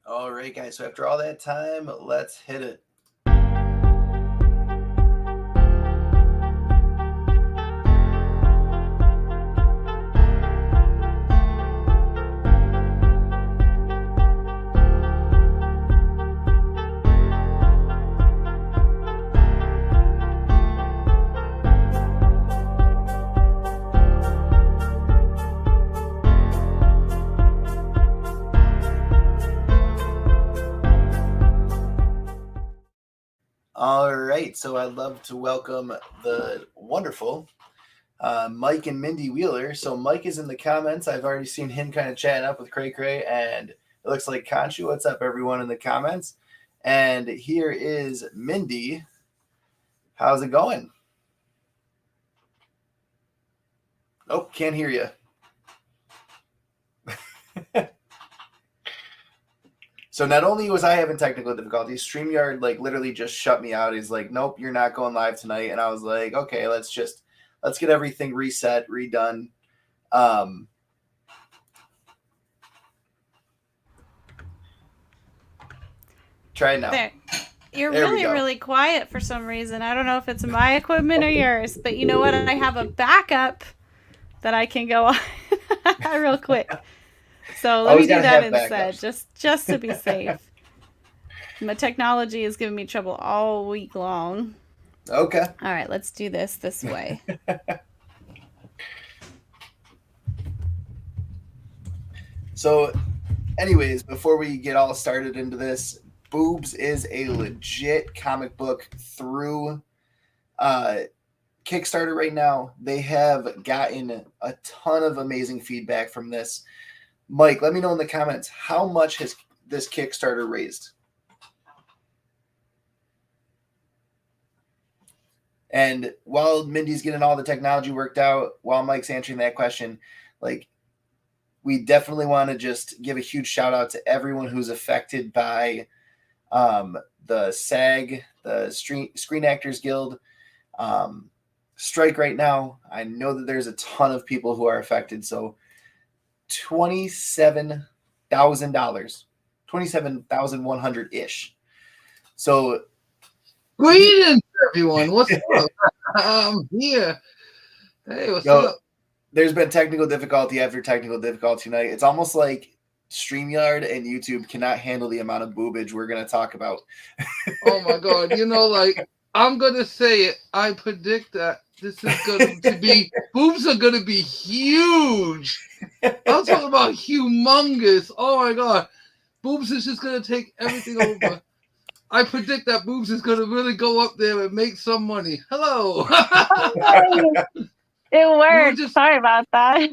All right, guys. So after all that time, let's hit it. All right, so I'd love to welcome the wonderful Mike and Mindy Wheeler. So Mike is in the comments. I've already seen him kind of chatting up with Cray Cray, and it looks like Conchu. What's up, everyone in the comments? And here is Mindy. How's it going? Oh, can't hear you. So not only was I having technical difficulties, StreamYard literally just shut me out. He's like, nope, you're not going live tonight. And I was like, okay, let's get everything reset, redone. Try it now. There. You're really quiet for some reason. I don't know if it's my equipment or yours, but you know what? I have a backup that I can go on real quick. So let me do that instead, just to be safe. My technology is giving me trouble all week long. Okay. All right, let's do this way. So, anyways, before we get all started into this, Boobs is a legit comic book through Kickstarter right now. They have gotten a ton of amazing feedback from this. Mike, let me know in the comments, how much has this Kickstarter raised? And while Mindy's getting all the technology worked out, while Mike's answering that question, we definitely want to just give a huge shout out to everyone who's affected by the SAG, the Screen Actors Guild strike right now. I know that there's a ton of people who are affected. So $27,000, $27,100-ish. So greetings, everyone. What's up? I'm here. Hey, what's up? There's been technical difficulty after technical difficulty tonight. It's almost like StreamYard and YouTube cannot handle the amount of boobage we're going to talk about. Oh my God. I'm going to say it. I predict that this is going to be, boobs are going to be huge. I'm talking about humongous. Oh my God. Boobs is just going to take everything over. I predict that Boobs is going to really go up there and make some money. Hello. It worked. Sorry about that.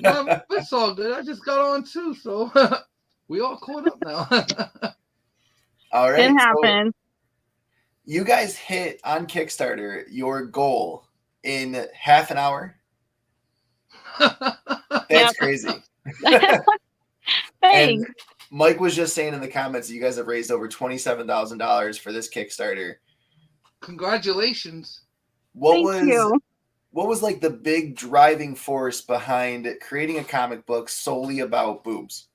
No, it's all good. I just got on too, so we all caught up now. All right. It happened. So you guys hit on Kickstarter your goal in half an hour. That's crazy. Thanks. And Mike was just saying in the comments that you guys have raised over $27,000 for this Kickstarter. Congratulations. What was the big driving force behind creating a comic book solely about boobs?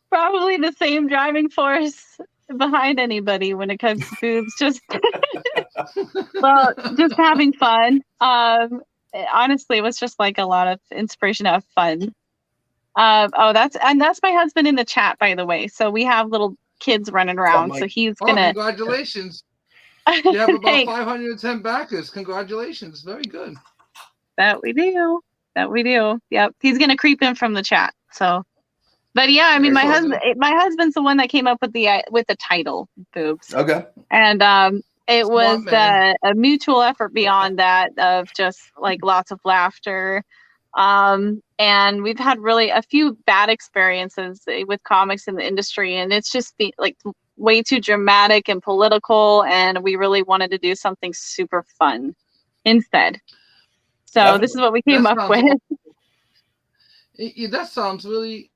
Probably the same driving force behind anybody when it comes to boobs. Just having fun. Honestly, it was just a lot of inspiration to have fun. That's my husband in the chat, by the way. So we have little kids running around. So he's gonna. Congratulations. You have about 510 backers. Congratulations. Very good. That we do. Yep. He's gonna creep in from the chat. So, but yeah, I mean, my husband's the one that came up with the title, Boobs. Okay. And it was a mutual effort beyond that of just lots of laughter. And we've had really a few bad experiences with comics in the industry, and it's just way too dramatic and political, and we really wanted to do something super fun instead. So this is what we came up with. That sounds really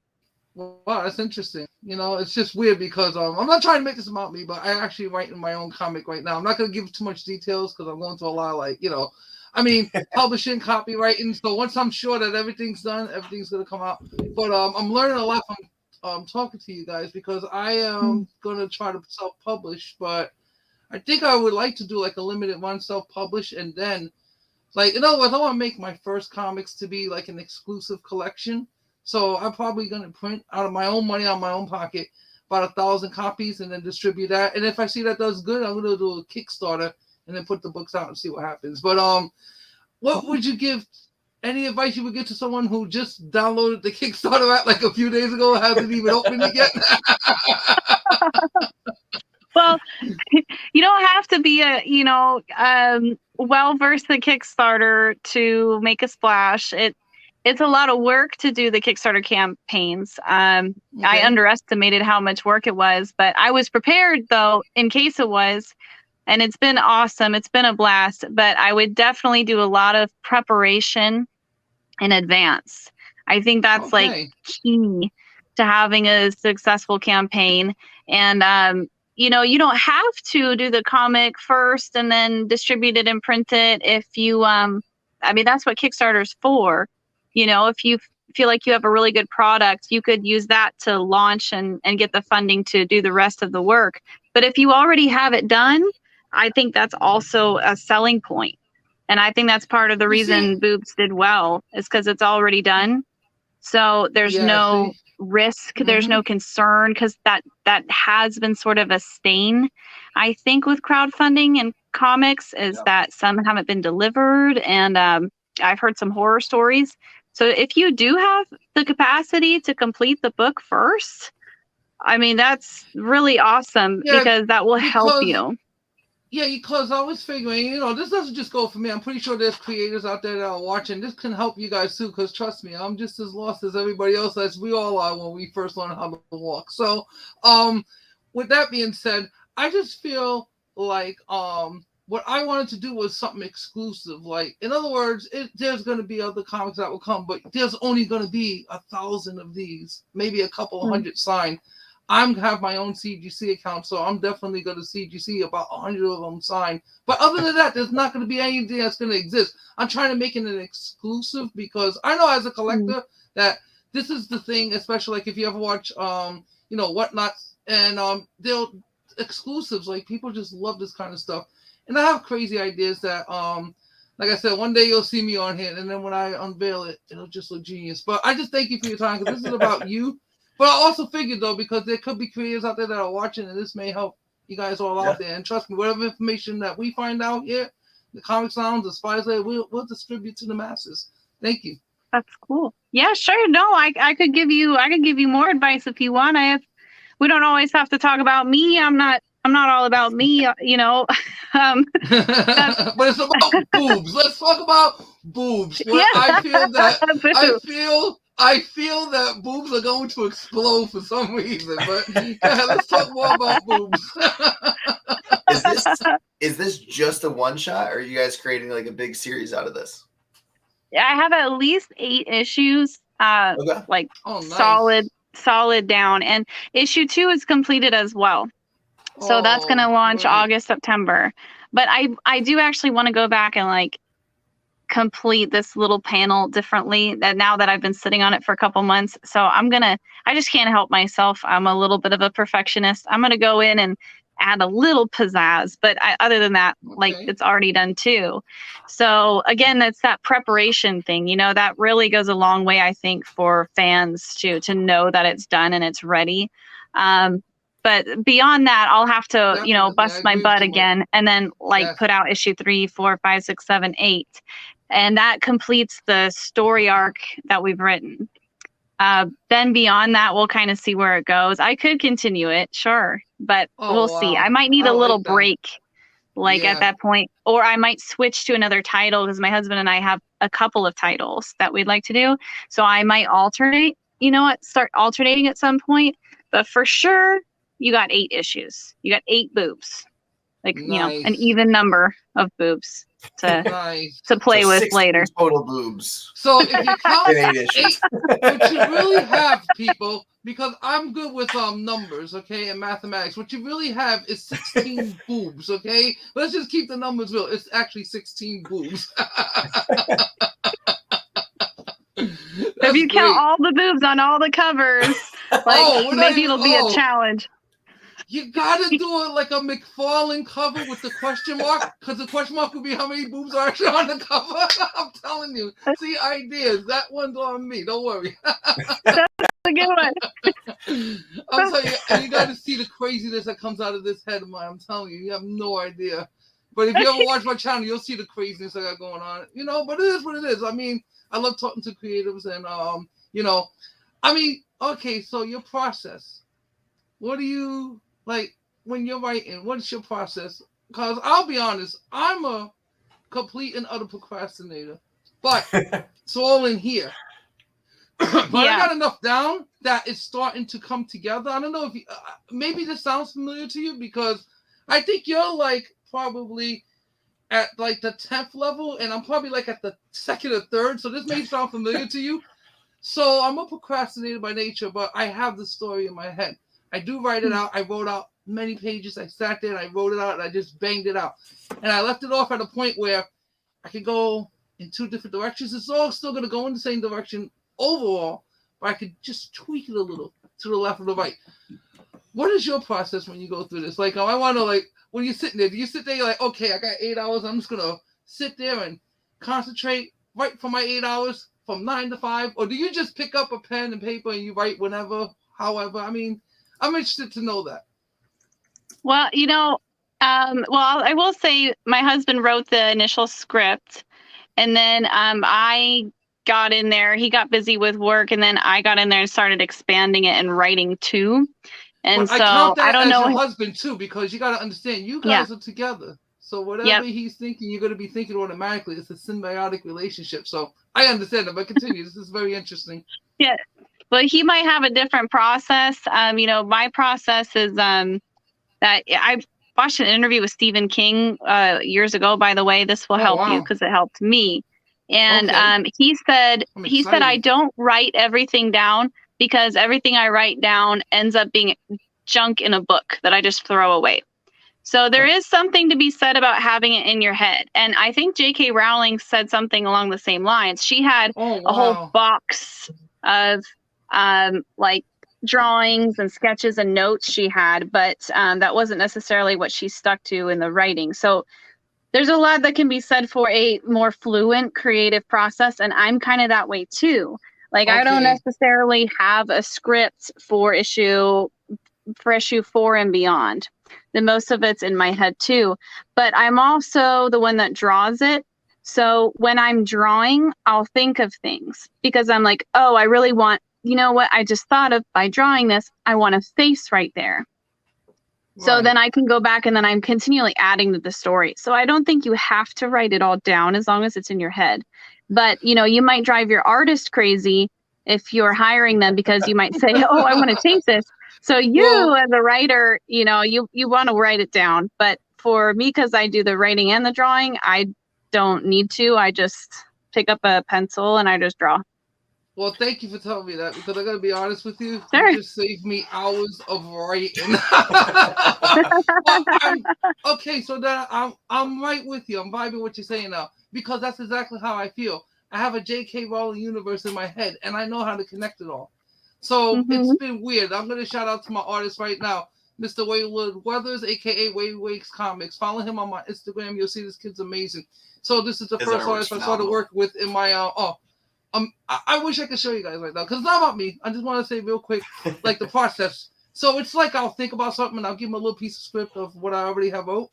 wow. That's interesting. It's just weird because I'm not trying to make this about me, but I actually write in my own comic right now. I'm not going to give too much details because I'm going to a lot of I mean, publishing, copywriting. So once I'm sure that everything's done, everything's gonna come out. But I'm learning a lot from talking to you guys, because I am gonna try to self-publish, but I think I would like to do like a limited run self-publish, and then, like, in other words, I want to make my first comics to be like an exclusive collection. So I'm probably gonna print out of my own money, out of my own pocket, about 1,000 copies, and then distribute that. And if I see that does good, I'm gonna do a Kickstarter and then put the books out and see what happens. But what would you give? Any advice you would give to someone who just downloaded the Kickstarter app like a few days ago, hasn't even opened it yet? Well, you don't have to be well versed in Kickstarter to make a splash. It's a lot of work to do the Kickstarter campaigns. I underestimated how much work it was, but I was prepared though in case it was. And it's been awesome. It's been a blast, but I would definitely do a lot of preparation in advance. I think that's like key to having a successful campaign. And, you don't have to do the comic first and then distribute it and print it. If you, that's what Kickstarter's for. If you feel like you have a really good product, you could use that to launch and get the funding to do the rest of the work. But if you already have it done, I think that's also a selling point. And I think that's part of the reason Boobs did well, is because it's already done. So there's no risk, there's no concern, because that has been sort of a stain, I think, with crowdfunding and comics, is that some haven't been delivered. And I've heard some horror stories. So if you do have the capacity to complete the book first, that's really awesome, because that will help you. Yeah, because I was figuring, this doesn't just go for me. I'm pretty sure there's creators out there that are watching. This can help you guys too, because trust me, I'm just as lost as everybody else, as we all are when we first learn how to walk. So, with that being said, I just feel like what I wanted to do was something exclusive. Like, in other words, there's going to be other comics that will come, but there's only going to be 1,000 of these, maybe a couple of hundred signed. I'm have my own CGC account, so I'm definitely going to CGC about 100 of them signed. But other than that, there's not going to be anything that's going to exist. I'm trying to make it an exclusive, because I know as a collector that this is the thing, especially like if you ever watch, Whatnot, and they'll exclusives, like people just love this kind of stuff. And I have crazy ideas that, like I said, one day you'll see me on here, and then when I unveil it, it'll just look genius. But I just thank you for your time, because this is about you. But I also figured, though, because there could be creators out there that are watching, and this may help you guys all out there. And trust me, whatever information that we find out here, the Comic Sounds, the Spies Lair, we'll distribute to the masses. Thank you. That's cool. Yeah, sure. No, I could give you more advice if you want. We don't always have to talk about me. I'm not all about me, But it's about boobs. Let's talk about boobs. I feel that boobs are going to explode for some reason, but let's talk more about boobs. Is this just a one shot, or are you guys creating like a big series out of this? Yeah, I have at least 8 issues, nice. solid down, and issue 2 is completed as well. So that's going to launch August, September. But I do actually want to go back and complete this little panel differently, that now that I've been sitting on it for a couple months. So I just can't help myself. I'm a little bit of a perfectionist. I'm going to go in and add a little pizzazz, but other than that, it's already done too. So again, that's that preparation thing, that really goes a long way, I think, for fans to know that it's done and it's ready. But beyond that, I'll have to, bust my butt again and then put out issue 3, 4, 5, 6, 7, 8. And that completes the story arc that we've written. Then beyond that, we'll kind of see where it goes. I could continue it, sure, but we'll see. I might need a little break at that point, or I might switch to another title, because my husband and I have a couple of titles that we'd like to do. So I might alternate, start alternating at some point. But for sure, you got 8 issues. You got 8 boobs. Nice. An even number of boobs. to play so with later. Total boobs. So if you count In 8 issues. what you really have, people, because I'm good with numbers, okay, and mathematics. What you really have is 16 boobs, okay? Let's just keep the numbers real. It's actually 16 boobs. If you count all the boobs on all the covers, maybe it'll be a challenge. You gotta do it like a McFarlane cover with the question mark, because the question mark will be how many boobs are actually on the cover. I'm telling you. See, ideas. That one's on me. Don't worry. That's a good one. I'm telling you, and you gotta see the craziness that comes out of this head of mine. I'm telling you, you have no idea. But if you ever watch my channel, you'll see the craziness I got going on. You know, but it is what it is. I mean, I love talking to creatives and, you know, I mean, okay, so your process. What do you... Like, when you're writing, what's your process? Because I'll be honest, I'm a complete and utter procrastinator. But it's all in here. But I got enough down that it's starting to come together. I don't know if you, maybe this sounds familiar to you, because I think you're, like, probably at, like, the 10th level, and I'm probably, like, at the 2nd or 3rd. So this may sound familiar to you. So I'm a procrastinator by nature, but I have the story in my head. I do write it out. I wrote out many pages. I sat there and I wrote it out and I just banged it out. And I left it off at a point where I could go in 2 different directions. It's all still going to go in the same direction overall, but I could just tweak it a little to the left or the right. What is your process when you go through this? Like, I want to, like, when you're sitting there, do you sit there, you're like, okay, I got 8 hours. I'm just going to sit there and concentrate, write for my 8 hours from 9 to 5? Or do you just pick up a pen and paper and you write whenever, however? I mean, I'm interested to know that. Well, you know, I will say my husband wrote the initial script, and then I got in there. He got busy with work, and then I got in there and started expanding it and writing too. And so I count that I don't as know your husband too, because you got to understand, you guys are together. So whatever he's thinking, you're going to be thinking automatically. It's a symbiotic relationship. So I understand it, but continue. This is very interesting. Yeah. But he might have a different process. You know, my process is that I watched an interview with Stephen King years ago. By the way, this will help you because it helped me. And he said I don't write everything down because everything I write down ends up being junk in a book that I just throw away. So there is something to be said about having it in your head. And I think J.K. Rowling said something along the same lines. She had a whole box of like drawings and sketches and notes she had, but that wasn't necessarily what she stuck to in the writing. So there's a lot that can be said for a more fluent creative process, and I'm kind of that way too. Like I don't necessarily have a script for issue 4 and beyond. Then most of it's in my head too, but I'm also the one that draws it. So when I'm drawing, I'll think of things because I'm like, oh, I really want, you know what I just thought of by drawing this, I want a face right there. Right. So then I can go back and then I'm continually adding to the story. So I don't think you have to write it all down as long as it's in your head. But, you know, you might drive your artist crazy if you're hiring them because you might say, oh, I want to change this. So you as a writer, you know, you want to write it down. But for me, because I do the writing and the drawing, I don't need to. I just pick up a pencil and I just draw. Well, thank you for telling me that because I gotta be honest with you. Sure. You just saved me hours of writing. Okay, so that I'm right with you. I'm vibing what you're saying now because that's exactly how I feel. I have a J.K. Rowling universe in my head, and I know how to connect it all. So it's been weird. I'm gonna shout out to my artist right now, Mr. Wayward Weathers, aka Waywakes Comics. Follow him on my Instagram. You'll see this kid's amazing. So this is the first artist I started working with in my I wish I could show you guys right now because it's not about me. I just want to say real quick, like the process. So it's like I'll think about something and I'll give him a little piece of script of what I already have wrote,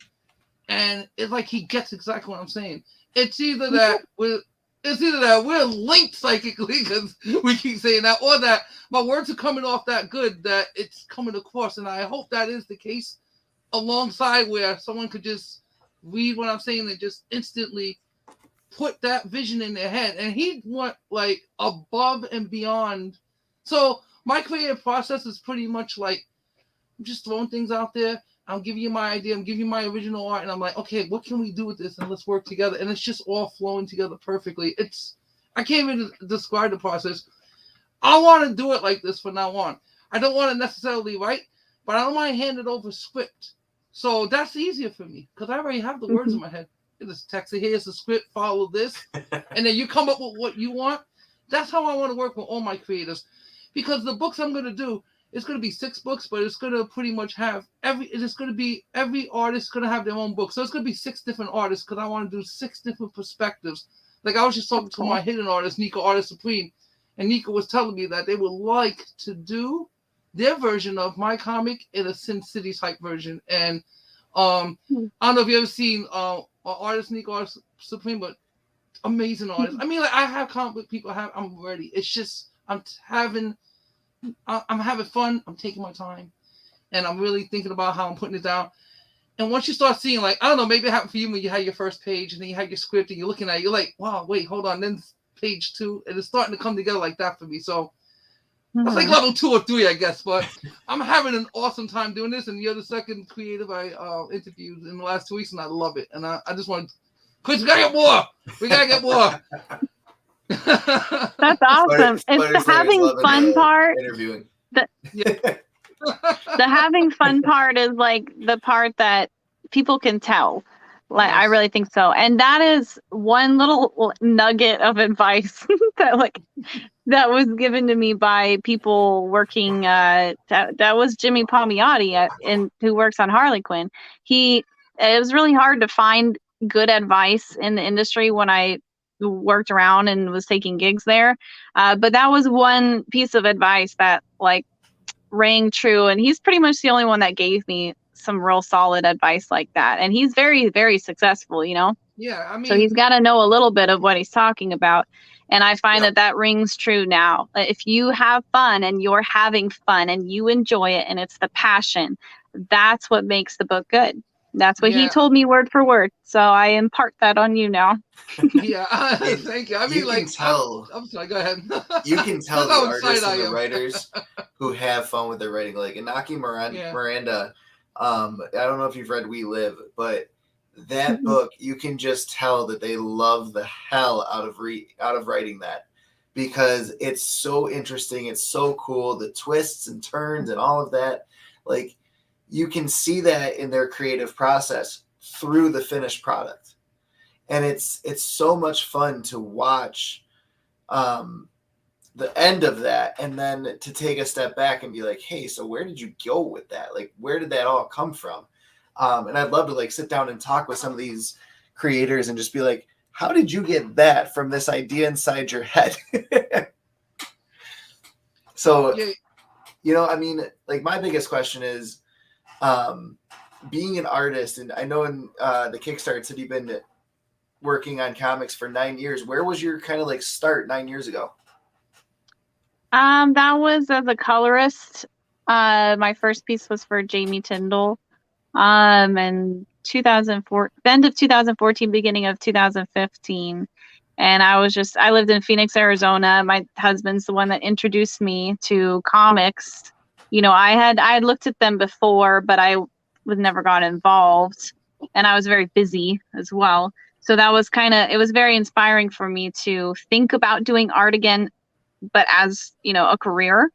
and it's like he gets exactly what I'm saying. It's either that we're linked psychically because we keep saying that, or that my words are coming off that good that it's coming across, and I hope that is the case. Alongside where someone could just read what I'm saying and just instantly put that vision in their head, and he went like above and beyond. So my creative process is pretty much like I'm just throwing things out there. I'm giving you my idea. I'm giving you my original art. And I'm like, okay, what can we do with this? And let's work together. And it's just all flowing together perfectly. I can't even describe the process. I want to do it like this from now on. I don't want to necessarily write, but I don't mind handing over script. So that's easier for me because I already have the words in my head. Just text it, here's the script, follow this. And then you come up with what you want. That's how I want to work with all my creators. Because the books I'm going to do, it's going to be 6 books, but it's going to pretty much have every artist going to have their own book. So it's going to be 6 different artists because I want to do 6 different perspectives. Like I was just talking to my hidden artist, Nico Artist Supreme, and Nico was telling me that they would like to do their version of my comic in a Sin City type version. And I don't know if you ever seen artist Nico Artist Supreme, but amazing artist. I mean, like I have comic book people. I'm ready. It's just I'm having fun. I'm taking my time, and I'm really thinking about how I'm putting it down. And once you start seeing, like, I don't know, maybe it happened for you when you had your first page and then you had your script and you're looking at it, you're like, wow, wait, hold on. Then page 2, and it's starting to come together like that for me. So that's like level 2 or 3, I guess. But I'm having an awesome time doing this. And you're the second creative I interviewed in the last 2 weeks, and I love it. And I just want to, Chris, we got to get more. We got to get more. That's awesome. It's the having fun part. Interviewing. The having fun part is like the part that people can tell. Like, yes. I really think so. And that is one little nugget of advice that was given to me by people working. That was Jimmy Palmiotti, who works on Harley Quinn. It was really hard to find good advice in the industry when I worked around and was taking gigs there. But that was one piece of advice that rang true, and he's pretty much the only one that gave me some real solid advice like that. And he's very, very successful, Yeah, I mean, so he's got to know a little bit of what he's talking about. And I find that rings true now. If you have fun and you're having fun and you enjoy it and it's the passion, that's what makes the book good. That's what he told me word for word. So I impart that on you now. Yeah, thank you. I mean, you can tell. I'm sorry, go ahead. You can tell the artists and the writers who have fun with their writing. Like Inaki Miranda, I don't know if you've read We Live, but that book, you can just tell that they love the hell out of writing that, because it's so interesting. It's so cool. The twists and turns and all of that. Like, you can see that in their creative process through the finished product. And it's so much fun to watch the end of that, and then to take a step back and be like, hey, so where did you go with that? Like, where did that all come from? And I'd love to sit down and talk with some of these creators and just be like, how did you get that from this idea inside your head? So, I mean, my biggest question is, being an artist, and I know in the Kickstarter said you've been working on comics for 9 years. Where was your kind of start 9 years ago? That was as a colorist. My first piece was for Jamie Tyndall. And 2004, end of 2014, beginning of 2015. And I lived in Phoenix, Arizona. My husband's the one that introduced me to comics. I had looked at them before, but I was never got involved, and I was very busy as well. So that was it was very inspiring for me to think about doing art again, but as, a career.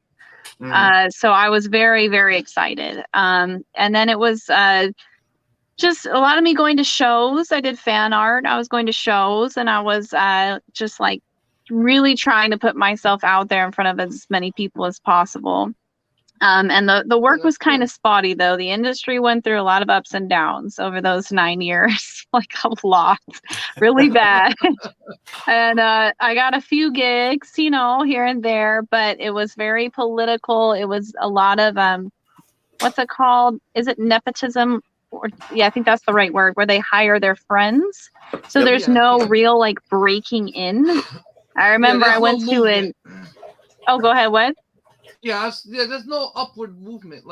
So I was very, very excited. And then it was just a lot of me going to shows. I did fan art. I was going to shows, and I was just really trying to put myself out there in front of as many people as possible. And the work was kind of spotty, though. The industry went through a lot of ups and downs over those 9 years, a lot, really bad. And I got a few gigs, here and there, but it was very political. It was a lot of, what's it called? Is it nepotism? I think that's the right word, where they hire their friends. So there's no real breaking in. I remember I went to an. Oh, go ahead. What? Yeah, there's no upward movement.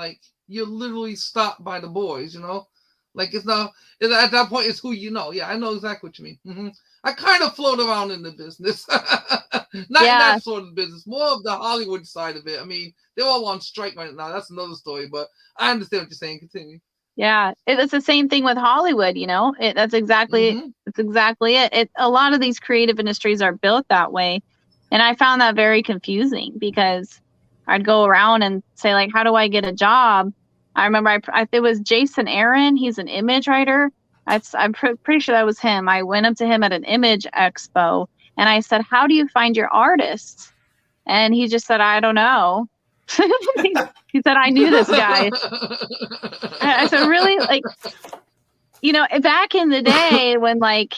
You're literally stopped by the boys, it's not at that point. It's who you know. Yeah, I know exactly what you mean. Mm-hmm. I kind of float around in the business, not in that sort of business, more of the Hollywood side of it. I mean, they're all on strike right now. That's another story, but I understand what you're saying. Continue. Yeah, it's the same thing with Hollywood, you know. That's exactly it. A lot of these creative industries are built that way, and I found that very confusing because I'd go around and say like, "How do I get a job?" I remember it was Jason Aaron. He's an image writer. I'm pretty sure that was him. I went up to him at an image expo and I said, "How do you find your artists?" And he just said, "I don't know." He said, "I knew this guy." I said, "Really?" Like, you know, back in the day when like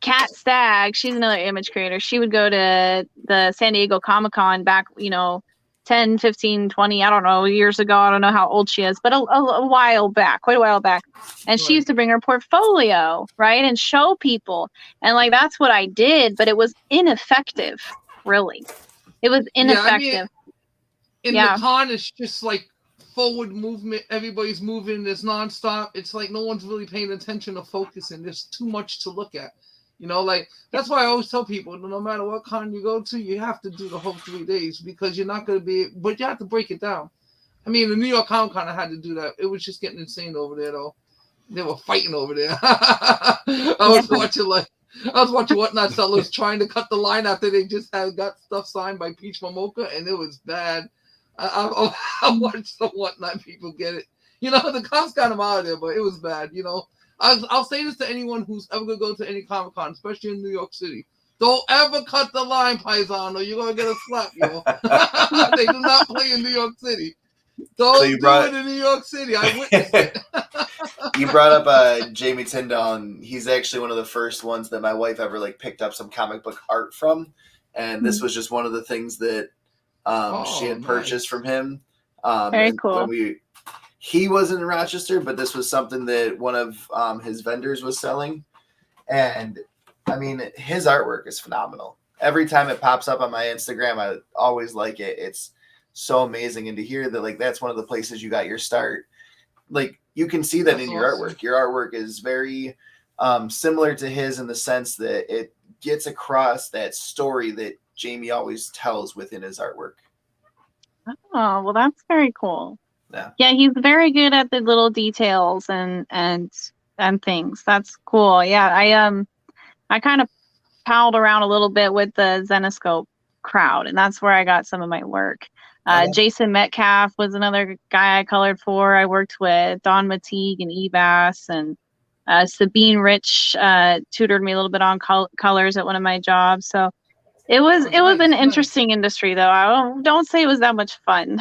Kat Stagg, she's another image creator, she would go to the San Diego Comic-Con back, you know, 10, 15, 20, I don't know, years ago. I don't know how old she is, but a while back, quite a while back. And she used to bring her portfolio, right, and show people. And like, that's what I did, but it was ineffective, really. It was ineffective. Yeah, I mean, in the con, it's just like forward movement. Everybody's moving. There's nonstop. It's like no one's really paying attention or focusing. There's too much to look at. You know, like that's why I always tell people, no matter what con you go to, you have to do the whole 3 days because you're not going to be, but you have to break it down. I mean, the New York Comic Con, I had to do that. It was just getting insane over there, though. They were fighting over there. I was watching Whatnot Sellers trying to cut the line after they just got stuff signed by Peach Momoko, and it was bad. I watched some Whatnot people get it. You know, the cops got them out of there, but it was bad. You know, I'll say this to anyone who's ever going to go to any Comic Con, especially in New York City. Don't ever cut the line, Paisan, or you're going to get a slap, yo. They do not play in New York City. Don't do it in New York City. I witnessed it. You brought up Jamie Tyndall. He's actually one of the first ones that my wife ever like picked up some comic book art from, and this was just one of the things that she had purchased from him. Very cool. He wasn't in Rochester, but this was something that one of his vendors was selling, and I mean his artwork is phenomenal. Every time it pops up on my Instagram, I always like it. It's so amazing, and to hear that like that's one of the places you got your start, like you can see that in your artwork. Your artwork is very similar to his in the sense that it gets across that story that Jamie always tells within his artwork. Oh, well, that's very cool. Yeah, he's very good at the little details and things. That's cool. Yeah, I kind of palled around a little bit with the Zenescope crowd, and that's where I got some of my work. Jason Metcalf was another guy I colored for. I worked with Don Mateague and Ebass, and Sabine Rich tutored me a little bit on colors at one of my jobs. So it was an interesting industry, though. I don't say it was that much fun.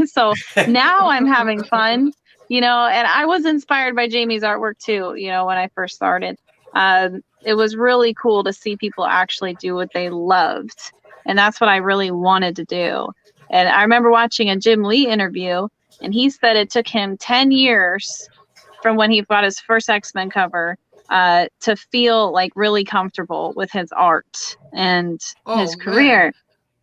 So now I'm having fun, you know, and I was inspired by Jamie's artwork too, you know, when I first started. It was really cool to see people actually do what they loved. And that's what I really wanted to do. And I remember watching a Jim Lee interview, and he said it took him 10 years from when he got his first X-Men cover to feel like really comfortable with his art and his career. Man.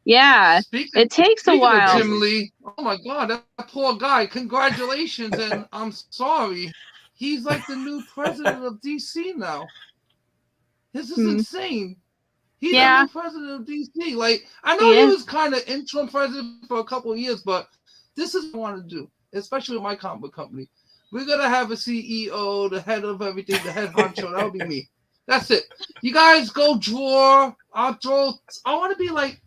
Yeah, it takes a while. Of Jim Lee, oh my God, that poor guy. Congratulations, and I'm sorry. He's like the new president of DC now. This is insane. He's the new president of DC. Like, I know he was kind of interim president for a couple of years, but this is what I want to do, especially with my comic book company. We're going to have a CEO, the head of everything, the head honcho. That'll be me. That's it. You guys go draw. I'll draw. I want to be like,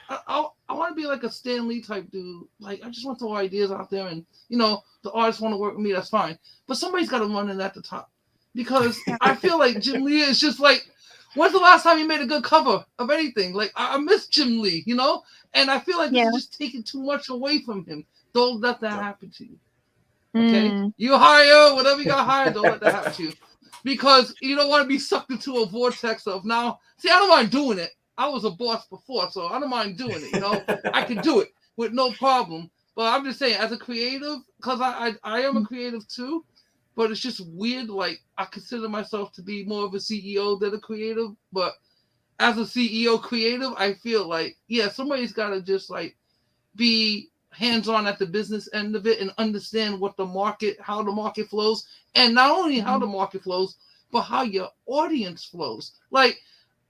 I want to be like a Stan Lee type dude. Like, I just want to throw ideas out there, and, you know, the artists want to work with me. That's fine. But somebody's got to run in at the top, because I feel like Jim Lee is just like, when's the last time you made a good cover of anything? Like, I miss Jim Lee, you know? And I feel like this is just taking too much away from him. Don't let that happen to you. Okay? You hire, whatever you got to hire, don't let that happen to you. Because you don't want to be sucked into a vortex of now. See, I don't mind doing it. I was a boss before, so I don't mind doing it, you know? I can do it with no problem. But I'm just saying, as a creative, because I am a creative too, but it's just weird. Like, I consider myself to be more of a CEO than a creative. But as a CEO creative, I feel like, somebody's got to just like be hands-on at the business end of it and understand what the market, how the market flows. And not only how the market flows, but how your audience flows. Like,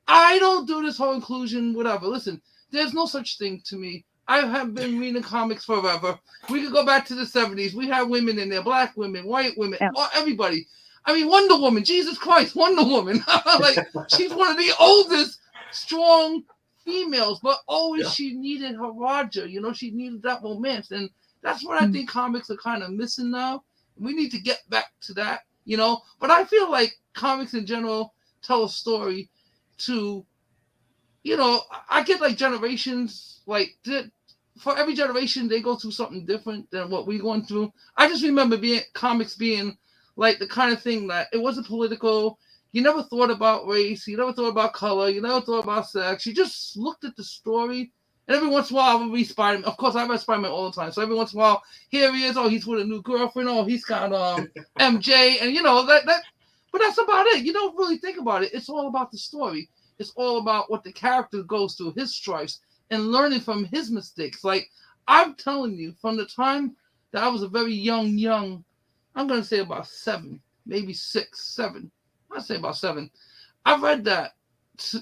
I don't do this whole inclusion, whatever. Listen, there's no such thing to me I have been reading comics forever. We could go back to the 70s. We had women in there, black women, white women, everybody. I mean, Wonder Woman, Jesus Christ, Wonder Woman. Like, she's one of the oldest, strong females, but always she needed her Roger. You know, she needed that romance. And that's what I think comics are kind of missing now. We need to get back to that, you know. But I feel like comics in general tell a story to, you know, I get like generations, like for every generation, they go through something different than what we're going through. I just remember comics being like the kind of thing that it wasn't political. You never thought about race. You never thought about color. You never thought about sex. You just looked at the story. And every once in a while, I would read Spider-Man. Of course, I read Spider-Man all the time. So every once in a while, here he is. Oh, he's with a new girlfriend. Oh, he's got MJ. And, you know, that. But that's about it. You don't really think about it. It's all about the story. It's all about what the character goes through, his stripes, and learning from his mistakes. Like, I'm telling you, from the time that I was a very young, I'm going to say about 7, maybe 6, 7. I'd say about 7. I read that,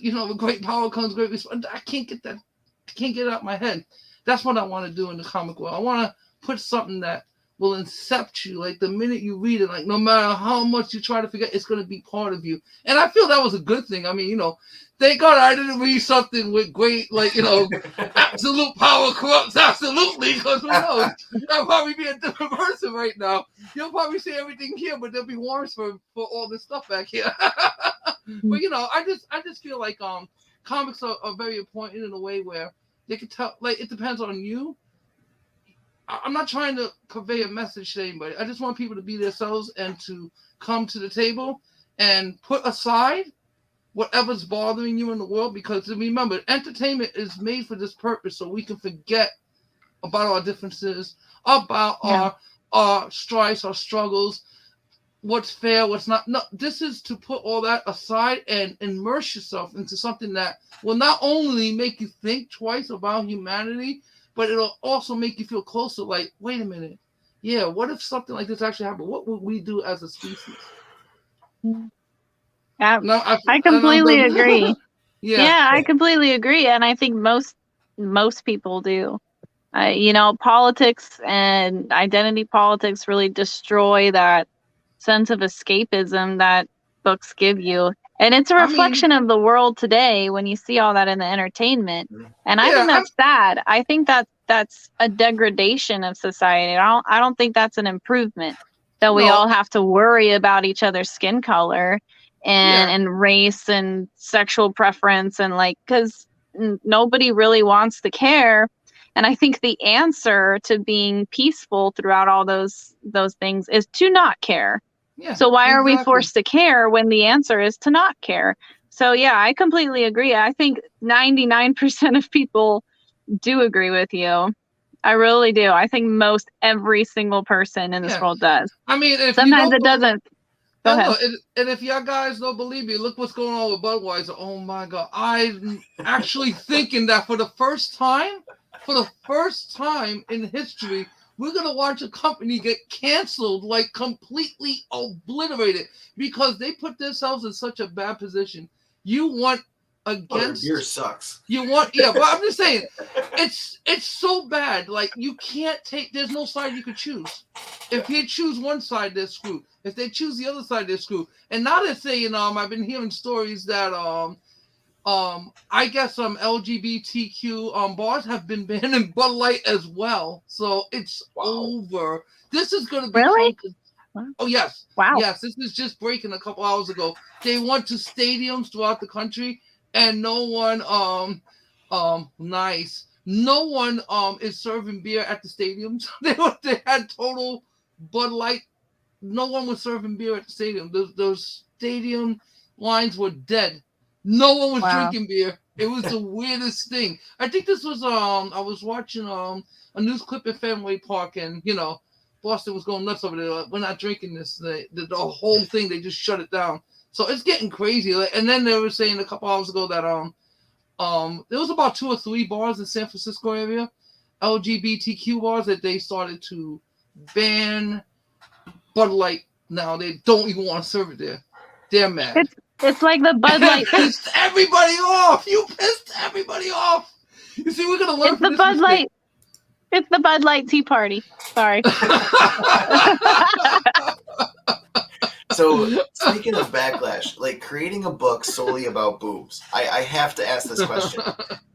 you know, with great power comes great responsibility. I can't get that. I can't get it out of my head. That's what I want to do in the comic world. I want to put something that will incept you. Like the minute you read it, like no matter how much you try to forget, it's going to be part of you. And I feel that was a good thing. I mean, you know, thank God I didn't read something with great, like, you know, absolute power corrupts absolutely. Because who knows? I'll probably be a different person right now. You'll probably see everything here, but there'll be warrants for all this stuff back here. But you know, I just feel like comics are very important in a way where they can tell, like, it depends on you. I'm not trying to convey a message to anybody. I just want people to be themselves and to come to the table and put aside whatever's bothering you in the world. Because remember, entertainment is made for this purpose, so we can forget about our differences, about our strifes, our struggles, what's fair, what's not. No, this is to put all that aside and immerse yourself into something that will not only make you think twice about humanity, but it'll also make you feel closer. Like, wait a minute. Yeah, what if something like this actually happened? What would we do as a species? I completely agree. Yeah, I completely agree. And I think most people do. You know, politics and identity politics really destroy that sense of escapism that books give you. And it's a reflection of the world today when you see all that in the entertainment. And I think that's sad. I think that's a degradation of society. I don't think that's an improvement, that we all have to worry about each other's skin color and race and sexual preference, and like, because nobody really wants to care. And I think the answer to being peaceful throughout all those things is to not care. Yeah, so why are we forced to care when the answer is to not care? So yeah, I completely agree. I think 99% of people do agree with you. I really do. I think every single person in this world does. I mean, if sometimes it doesn't. Go ahead. And if y'all guys don't believe me, look what's going on with Budweiser. Oh my God. I'm actually thinking that for the first time in history, we're going to watch a company get canceled, like completely obliterated, because they put themselves in such a bad position. You want against... beer sucks. You want... Yeah, but I'm just saying, it's so bad. Like, you can't take... There's no side you could choose. If you choose one side, they're screwed. If they choose the other side, they're screwed. And now they're saying, I've been hearing stories that... I guess some LGBTQ bars have been banning Bud Light as well. So it's over. This is going to be really? Oh yes. Wow. Yes, this is just breaking a couple hours ago. They went to stadiums throughout the country, and no one nice. No one is serving beer at the stadiums. They had total Bud Light. No one was serving beer at the stadium. Those stadium lines were dead. No one was drinking beer. It was the weirdest thing. I think this was I was watching a news clip at Fenway Park, and you know, Boston was going nuts over there. Like, we're not drinking this. The whole thing, they just shut it down. So it's getting crazy. Like, and then they were saying a couple hours ago that there was about 2 or 3 bars in San Francisco area, LGBTQ bars, that they started to ban Bud Light. Now they don't even want to serve it there. They're mad. It's like the Bud Light. Pissed everybody off. You pissed everybody off. You see, we're gonna learn. It's the Bud Light. It's the Bud Light Tea Party. Sorry. So speaking of backlash, like creating a book solely about boobs, I have to ask this question.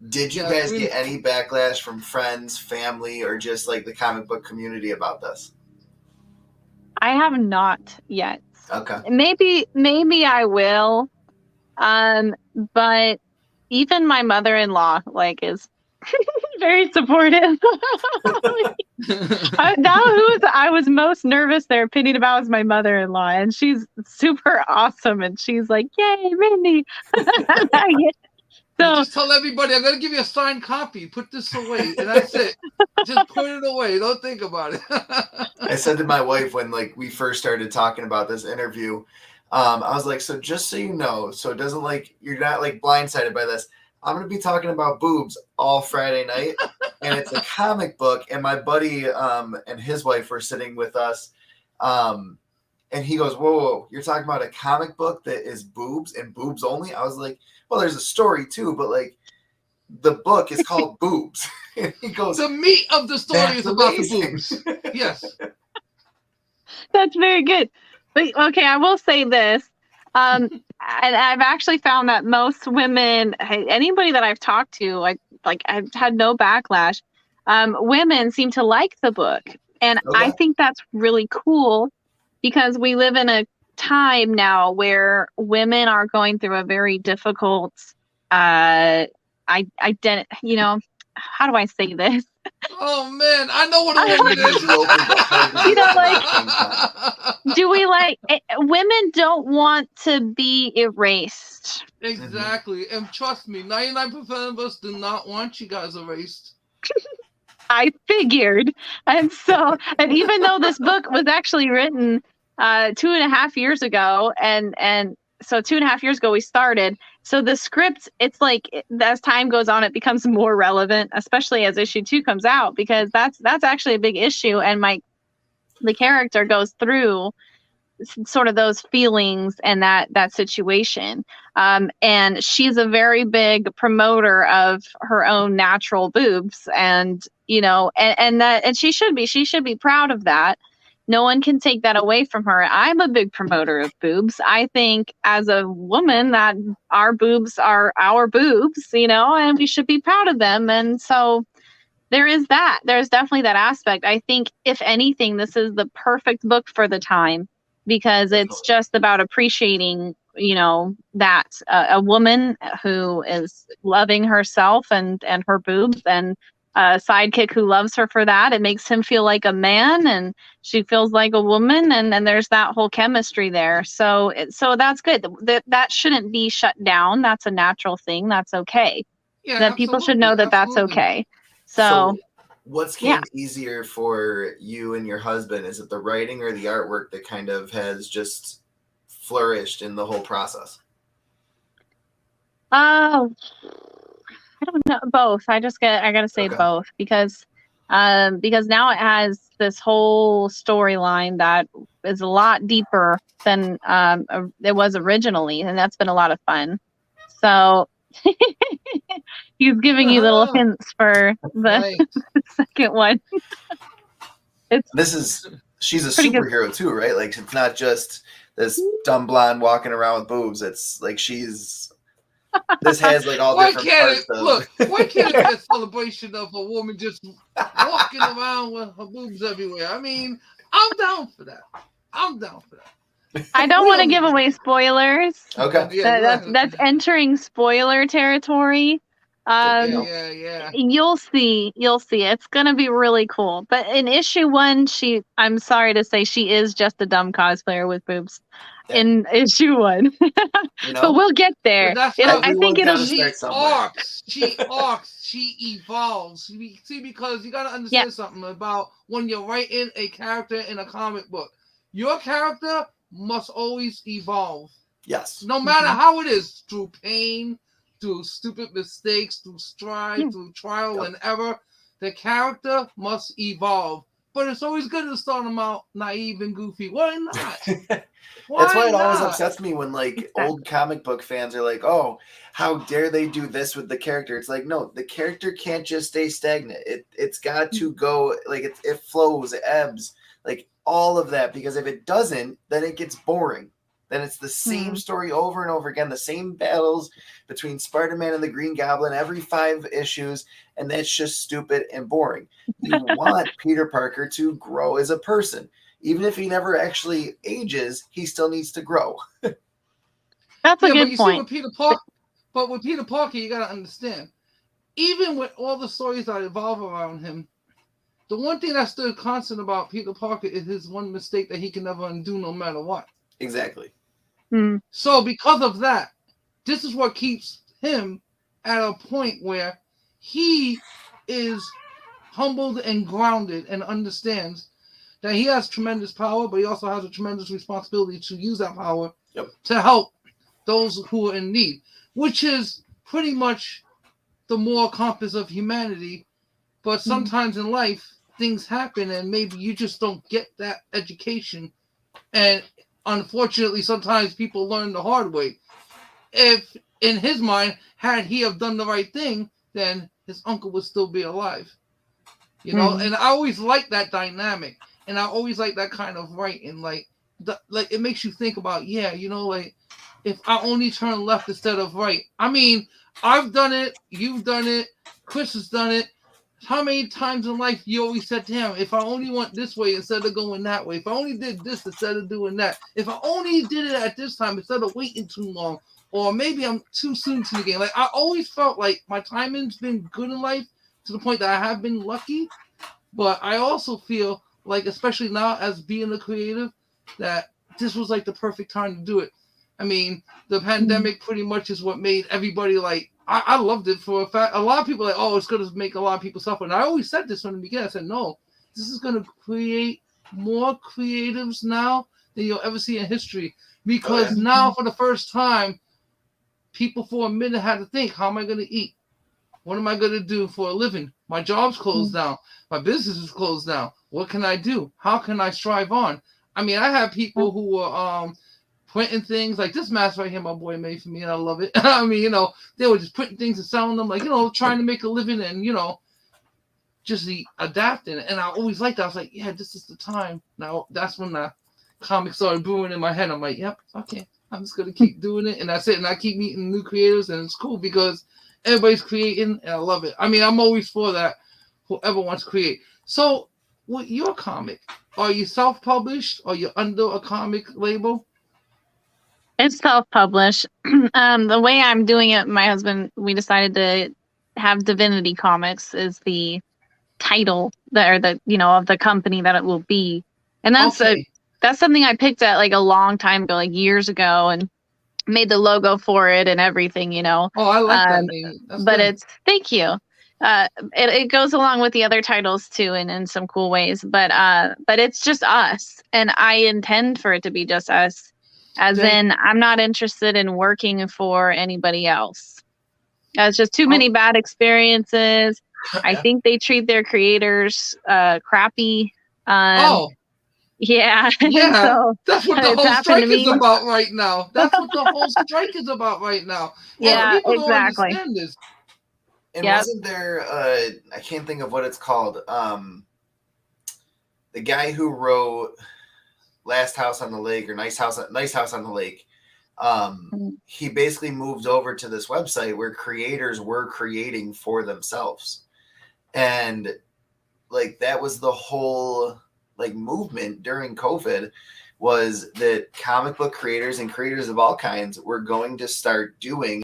Did you guys get any backlash from friends, family, or just like the comic book community about this? I have not yet. Okay. Maybe I will. But even my mother-in-law is very supportive. I was most nervous their opinion about was my mother-in-law, and she's super awesome, and she's like, "Yay, Mindy!" So just tell everybody, I'm gonna give you a signed copy. Put this away, and that's it. Just put it away. Don't think about it. I said to my wife when we first started talking about this interview, I was like, so just so you know, so it doesn't you're not blindsided by this. I'm going to be talking about boobs all Friday night, and it's a comic book, and my buddy and his wife were sitting with us, and he goes, whoa, you're talking about a comic book that is boobs and boobs only? I was like, well, there's a story too, but the book is called Boobs. And he goes, the meat of the story is about the boobs. Yes. That's very good. But okay, I will say this. And I've actually found that most women, anybody that I've talked to, I've had no backlash. Women seem to like the book. And okay. I think that's really cool because we live in a time now where women are going through a very difficult identity, how do I say this? Oh man, I know what a woman is. Women don't want to be erased. Exactly. And trust me, 99% of us do not want you guys erased. I figured. And even though this book was actually written 2.5 years ago, and so 2.5 years ago we started. So the script, it's as time goes on, it becomes more relevant, especially as issue 2 comes out, because that's actually a big issue. And the character goes through sort of those feelings and that situation. And she's a very big promoter of her own natural boobs, and she should be proud of that. No one can take that away from her. I'm a big promoter of boobs. I think as a woman that our boobs are our boobs, and we should be proud of them. And so there is that. There's definitely that aspect. I think if anything, this is the perfect book for the time because it's just about appreciating, that a woman who is loving herself and her boobs, and a sidekick who loves her for that. It makes him feel like a man, and she feels like a woman, and then there's that whole chemistry there. So that's good. That shouldn't be shut down. That's a natural thing. That's okay. Yeah, that people should know that that's okay. So what's came easier for you and your husband? Is it the writing or the artwork that kind of has just flourished in the whole process? Oh, I don't know, both. I gotta say both because now it has this whole storyline that is a lot deeper than it was originally, and that's been a lot of fun. So he's giving you little hints for the second one. She's a superhero too, right? It's not just this dumb blonde walking around with boobs. It's this has all different parts of... Look, why can't it be a celebration of a woman just walking around with her boobs everywhere? I mean, I'm down for that. I don't want to give away spoilers. Okay. That's entering spoiler territory. Yeah. You'll see. It's gonna be really cool. But in issue 1, I'm sorry to say, she is just a dumb cosplayer with boobs. Yeah. In issue 1. But we'll get there. I think it'll she arcs. She evolves. See, because you gotta understand something about when you're writing a character in a comic book. Your character must always evolve. Yes. No matter how it is, through pain, through stupid mistakes, through strife, through trial and error, the character must evolve. But it's always good to start them out naive and goofy. Why not? That's why it always upsets me when like old comic book fans are like, "Oh, how dare they do this with the character?" It's like, no, the character can't just stay stagnant. It's got to go, like it flows, it ebbs, like all of that. Because if it doesn't, then it gets boring. Then it's the same story over and over again, the same battles between Spider-Man and the Green Goblin every 5 issues, and that's just stupid and boring. You want Peter Parker to grow as a person. Even if he never actually ages, he still needs to grow. That's a good point. With Peter Parker, you got to understand, even with all the stories that evolve around him, the one thing that's still constant about Peter Parker is his one mistake that he can never undo no matter what. Exactly. So because of that, this is what keeps him at a point where he is humbled and grounded and understands that he has tremendous power, but he also has a tremendous responsibility to use that power to help those who are in need, which is pretty much the moral compass of humanity. But sometimes in life, things happen and maybe you just don't get that education. And unfortunately, sometimes people learn the hard way. If, in his mind, had he have done the right thing, then his uncle would still be alive. You know, and I always like that dynamic. And I always like that kind of writing. Like it makes you think about, you know, like, if I only turn left instead of right. I mean, I've done it. You've done it. Chris has done it. How many times in life you always said to him, if I only went this way instead of going that way, if I only did this instead of doing that, if I only did it at this time instead of waiting too long, or maybe I'm too soon to the game. Like, I always felt like my timing's been good in life to the point that I have been lucky, but I also feel like, especially now as being a creative, that this was like the perfect time to do it. I mean, the pandemic pretty much is what made everybody like, I loved it for a fact. A lot of people are like, oh, it's going to make a lot of people suffer. And I always said this from the beginning. I said, no, this is going to create more creatives now than you'll ever see in history. Because now, for the first time, people for a minute had to think, how am I going to eat? What am I going to do for a living? My job's closed down. My business is closed down. What can I do? How can I strive on? I mean, I have people who were printing things like this mask right here my boy made for me, and I love it. I mean, you know, they were just printing things and selling them, like, you know, trying to make a living and, you know, just adapting. And I always liked that. I was like, yeah, this is the time. Now, that's when the comics started brewing in my head. I'm like, yep, okay, I'm just going to keep doing it. And that's it. And I keep meeting new creators, and it's cool because everybody's creating, and I love it. I mean, I'm always for that, whoever wants to create. So, with your comic, are you self-published? Or you under a comic label? It's self-published. The way I'm doing it, my husband, we decided to have Divinity Comics is the title of the company that it will be. And that's that's something I picked at like a long time ago, like years ago, and made the logo for it and everything, you know. Oh, I like that name. That's but good. Thank you. It goes along with the other titles too, in some cool ways. But it's just us, and I intend for it to be just us. As in, I'm not interested in working for anybody else. It's just too many bad experiences. I think they treat their creators crappy. Yeah. So that's what the whole strike is about right now. That's what the whole strike is about right now. Yeah, people don't exactly. understand this. And wasn't there, I can't think of what it's called, the guy who wrote Last House on the Lake or Nice House on the Lake, he basically moved over to this website where creators were creating for themselves. And like that was the whole like movement during COVID, was that comic book creators and creators of all kinds were going to start doing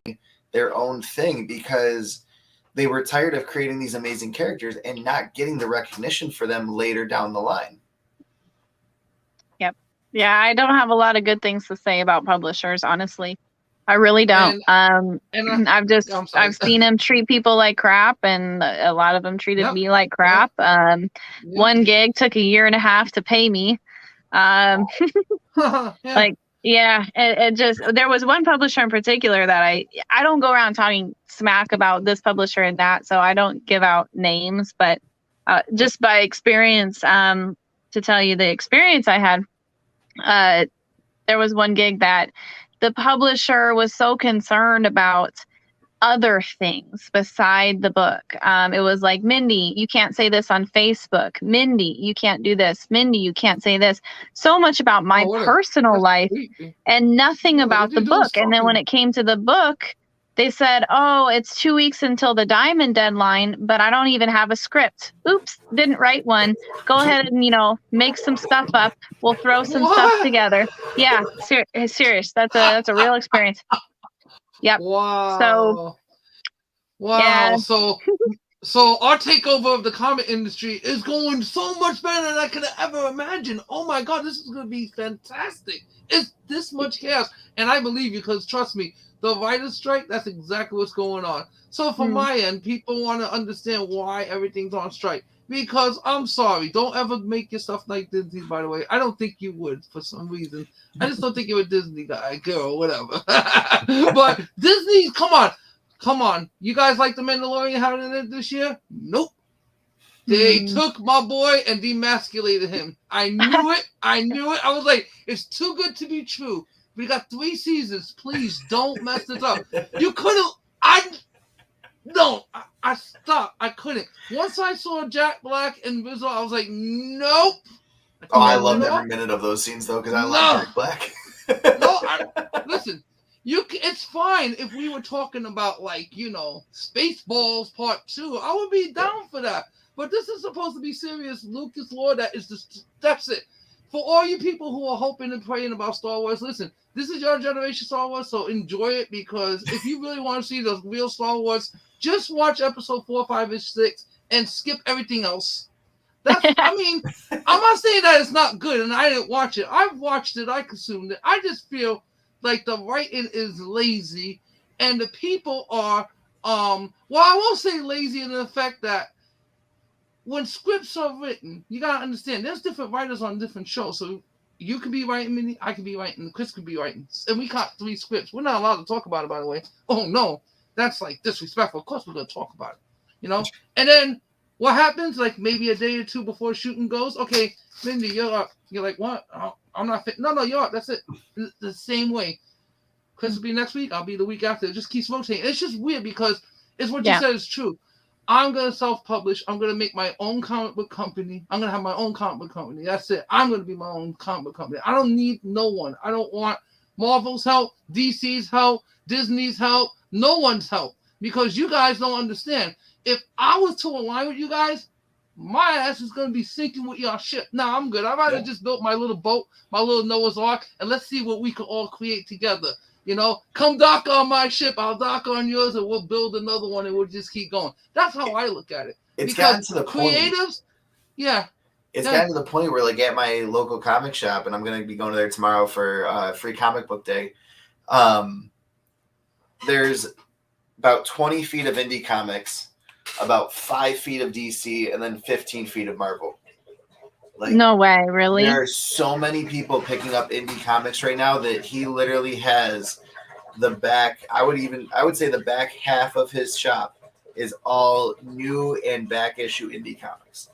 their own thing because they were tired of creating these amazing characters and not getting the recognition for them later down the line. Yeah, I don't have a lot of good things to say about publishers, honestly. I really don't. I've seen them treat people like crap, and a lot of them treated me like crap. One gig took 1.5 years to pay me. Like, yeah, it just, there was one publisher in particular that I don't go around talking smack about this publisher and that, so I don't give out names, but just by experience, to tell you the experience I had, there was one gig that the publisher was so concerned about other things beside the book. It was like, Mindy, you can't say this on Facebook. Mindy, you can't do this. Mindy, you can't say this. So much about my personal life and nothing about the book. And then when it came to the book, they said, oh, it's 2 weeks until the diamond deadline, but I don't even have a script. Oops, didn't write one. Go ahead and, make some stuff up. We'll throw some stuff together. Yeah, serious. That's a real experience. Yep. Wow. Wow. Yeah. So our takeover of the comic industry is going so much better than I could have ever imagined. Oh my God, this is going to be fantastic. It's this much chaos. And I believe you, because trust me, the writer's strike, that's exactly what's going on. So from my end, people want to understand why everything's on strike. Because I'm sorry, don't ever make yourself like Disney, by the way. I don't think you would for some reason. I just don't think you're a Disney guy, girl, whatever. But Disney, come on. You guys like The Mandalorian having it this year? Nope. They took my boy and demasculated him. I knew it. I was like, it's too good to be true. We got 3 seasons. Please don't mess this up. You couldn't. I stopped. I couldn't. Once I saw Jack Black and Rizzo, I was like, nope. I loved every minute of those scenes, though, because I love Jack Black. Listen, it's fine if we were talking about, Spaceballs Part 2. I would be down for that. But this is supposed to be serious. Lucas Lord, that's it. For all you people who are hoping and praying about Star Wars, listen, this is your generation Star Wars, so enjoy it, because if you really want to see the real Star Wars, just watch episode 4, 5, and 6 and skip everything else. I'm not saying that it's not good and I didn't watch it. I've watched it, I consumed it. I just feel like the writing is lazy and the people are, I won't say lazy in the fact that when scripts are written, you gotta understand, there's different writers on different shows. So you could be writing, Mindy, I could be writing, Chris could be writing, and we got 3 scripts. We're not allowed to talk about it, by the way. Oh no, that's disrespectful. Of course we're gonna talk about it, And then what happens? Maybe a day or 2 before shooting goes, okay, Mindy, you're up. You're like, what? Oh, I'm not fit. No, you're up. That's it. The same way. Chris will be next week. I'll be the week after. It just keeps rotating. It's just weird because it's what you said is true. I'm going to self-publish. I'm going to make my own comic book company. I'm going to have my own comic book company. That's it. I'm going to be my own comic book company. I don't need no one. I don't want Marvel's help, DC's help, Disney's help, no one's help. Because you guys don't understand. If I was to align with you guys, my ass is going to be sinking with y'all ship. Nah, I'm good. I'd rather just build my little boat, my little Noah's Ark, and let's see what we can all create together. Come dock on my ship, I'll dock on yours, and we'll build another one, and we'll just keep going. That's how I look at it. It's gotten to the point. Creatives, It's gotten to the point where, at my local comic shop, and I'm going to be going there tomorrow for free comic book day, there's about 20 feet of indie comics, about 5 feet of DC, and then 15 feet of Marvel. No way, really? There are so many people picking up indie comics right now that he literally has the back. I would say the back half of his shop is all new and back issue indie comics.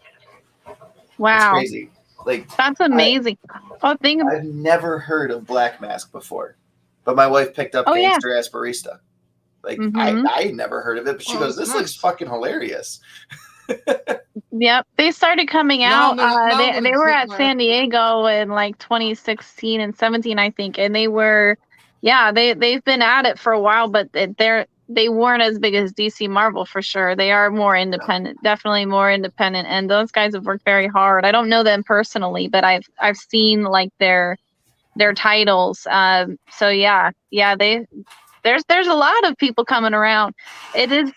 Wow. It's crazy. That's amazing. I've never heard of Black Mask before, but my wife picked up Gangster Asperista. I never heard of it, but she goes, "This looks fucking hilarious." Yep, they started coming out. They were at San Diego in 2016 and 17, I think, and they've been at it for a while, but they weren't as big as DC Marvel for sure. They are more independent, definitely more independent, and those guys have worked very hard. I don't know them personally, but I've seen their titles. So there's a lot of people coming around. It's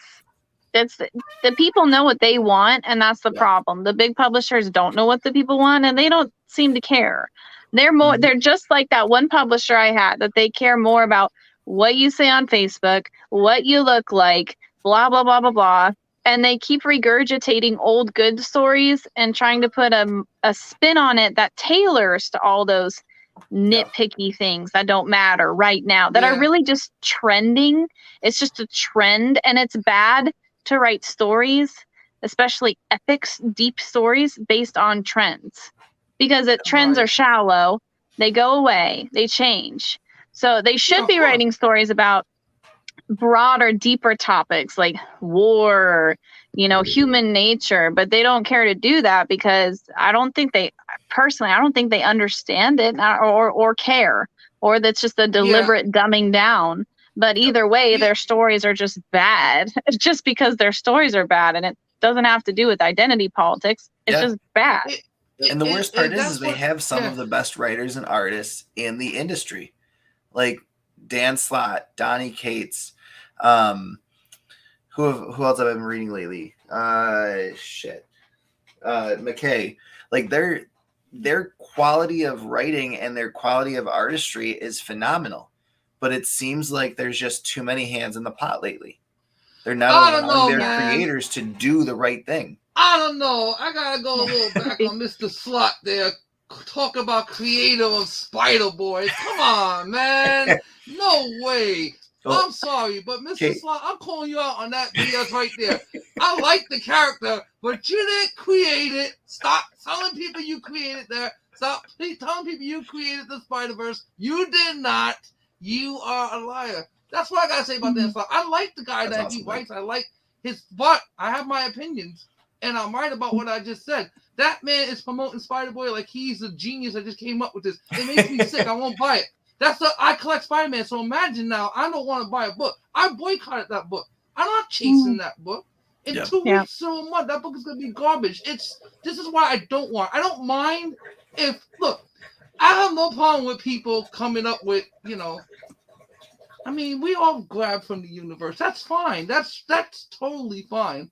the people know what they want, and that's the problem. The big publishers don't know what the people want, and they don't seem to care. They're just like that one publisher I had, that they care more about what you say on Facebook, what you look like, blah, blah, blah, blah, blah. And they keep regurgitating old good stories and trying to put a spin on it that tailors to all those nitpicky things that don't matter right now, that are really just trending. It's just a trend, and it's bad to write stories, especially epics, deep stories based on trends, because trends are shallow. They go away. They change. So they should be writing stories about broader, deeper topics like war, human nature, but they don't care to do that because I don't think they understand it or care, or that's just a deliberate dumbing down. But either way, their stories are just bad. It's just because their stories are bad, and it doesn't have to do with identity politics. It's just bad. And the worst part is they have some of the best writers and artists in the industry, like Dan Slott, Donnie Cates. Who else have I been reading lately? McKay. Like their quality of writing and their quality of artistry is phenomenal, but it seems like there's just too many hands in the pot lately. They're not allowing their creators to do the right thing. I don't know. I gotta go a little back on Mr. Slott there. Talk about creator of Spider-Boy. Come on, man. No way. Oh, I'm sorry, but Mr. Slott, I'm calling you out on that BS right there. I like the character, but you didn't create it. Stop telling people you created there. Stop telling people you created the Spider-Verse. You did not. You are a liar. That's what I gotta say about Dan Slott. I like the guy that he writes. I like his, but I have my opinions, and I'm right about what I just said. That man is promoting Spider-Boy like he's a genius that just came up with this. It makes me sick. I won't buy it. I collect Spider-Man, so imagine now I don't want to buy a book. I boycotted that book. I'm not chasing that book. In 2 weeks to a month, that book is gonna be garbage. This is why I don't mind if I have no problem with people coming up with, I mean, we all grab from the universe. That's fine. That's totally fine.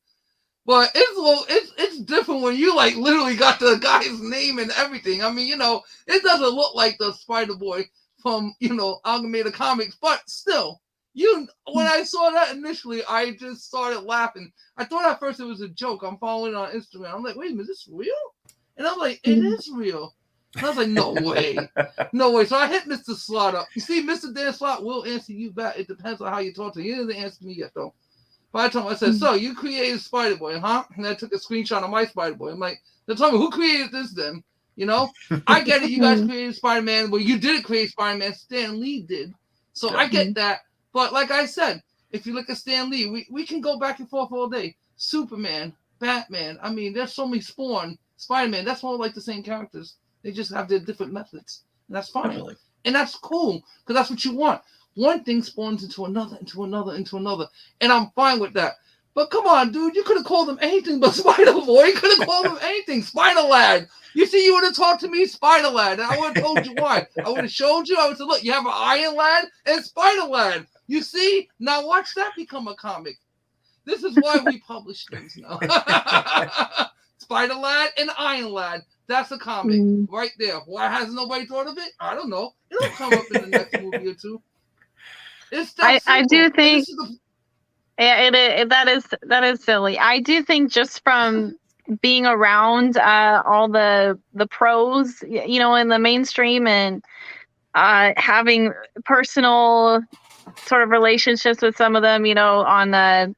But it's different when you like literally got the guy's name and everything. I mean, it doesn't look like the Spider-Boy from Amalgamated Comics, but still, when I saw that initially, I just started laughing. I thought at first it was a joke. I'm following it on Instagram. I'm like, wait a minute, is this real? And I'm like, it is real. And I was like, no way. No way. So I hit Mr. Slott up. You see, Mr. Dan Slott will answer you back. It depends on how you talk to him. He doesn't answer me yet, though. But I told him, I said, so you created Spider-Boy, huh? And I took a screenshot of my Spider-Boy. I'm like, then tell me, who created this then? I get it. You guys created Spider-Man. Well, you didn't create Spider-Man. Stan Lee did. So I get that. But like I said, if you look at Stan Lee, we can go back and forth all day. Superman, Batman. I mean, there's so many Spawn, Spider-Man. That's all like the same characters. They just have their different methods. And that's fine. Definitely. And that's cool because that's what you want. One thing spawns into another, into another, into another. And I'm fine with that. But come on, dude. You could have called him anything but Spider-Boy. You could have called him anything. Spider-Lad. You see, you would have talked to me, Spider-Lad. And I would have told you why. I would have showed you. I would have said, look, you have an Iron Lad and Spider-Lad. You see? Now watch that become a comic. This is why we publish things now. Spider-Lad and Iron Lad. That's a comic right there. Why hasn't nobody thought of it? I don't know. It'll come up in the next movie or two. I do think that is silly. I do think just from being around all the pros, in the mainstream and having personal sort of relationships with some of them, on a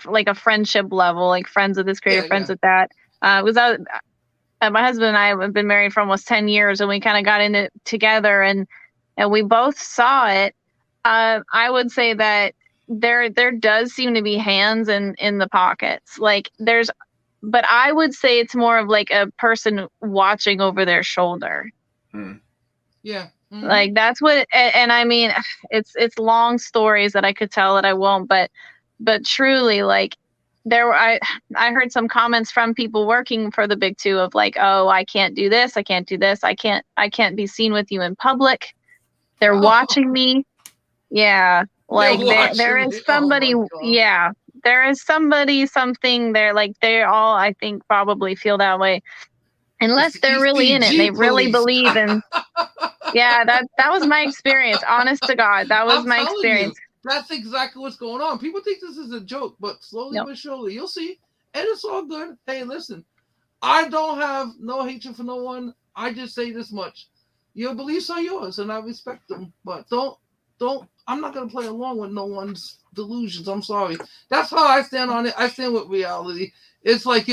like a friendship level, like friends with this creator, friends with that. My husband and I have been married for almost 10 years, and we kind of got in it together, and we both saw it. I would say that there does seem to be hands in the pockets. But I would say it's more of like a person watching over their shoulder. Yeah. Mm-hmm. Like that's what, and I mean, it's long stories that I could tell that I won't, but truly, like I heard some comments from people working for the big two of like, oh, I can't do this. I can't do this. I can't be seen with you in public. They're watching me. Yeah. Like there is somebody, there is something there. Like they all, I think, probably feel that way. Unless they're really in it, and they really believe in. Yeah, that was my experience. Honest to God, that was my experience. That's exactly what's going on. People think this is a joke, but slowly but surely, you'll see. And it's all good. Hey, listen, I don't have no hatred for no one. I just say this much. Your beliefs are yours, and I respect them. But don't. I'm not going to play along with no one's delusions. I'm sorry. That's how I stand on it. I stand with reality. It's like,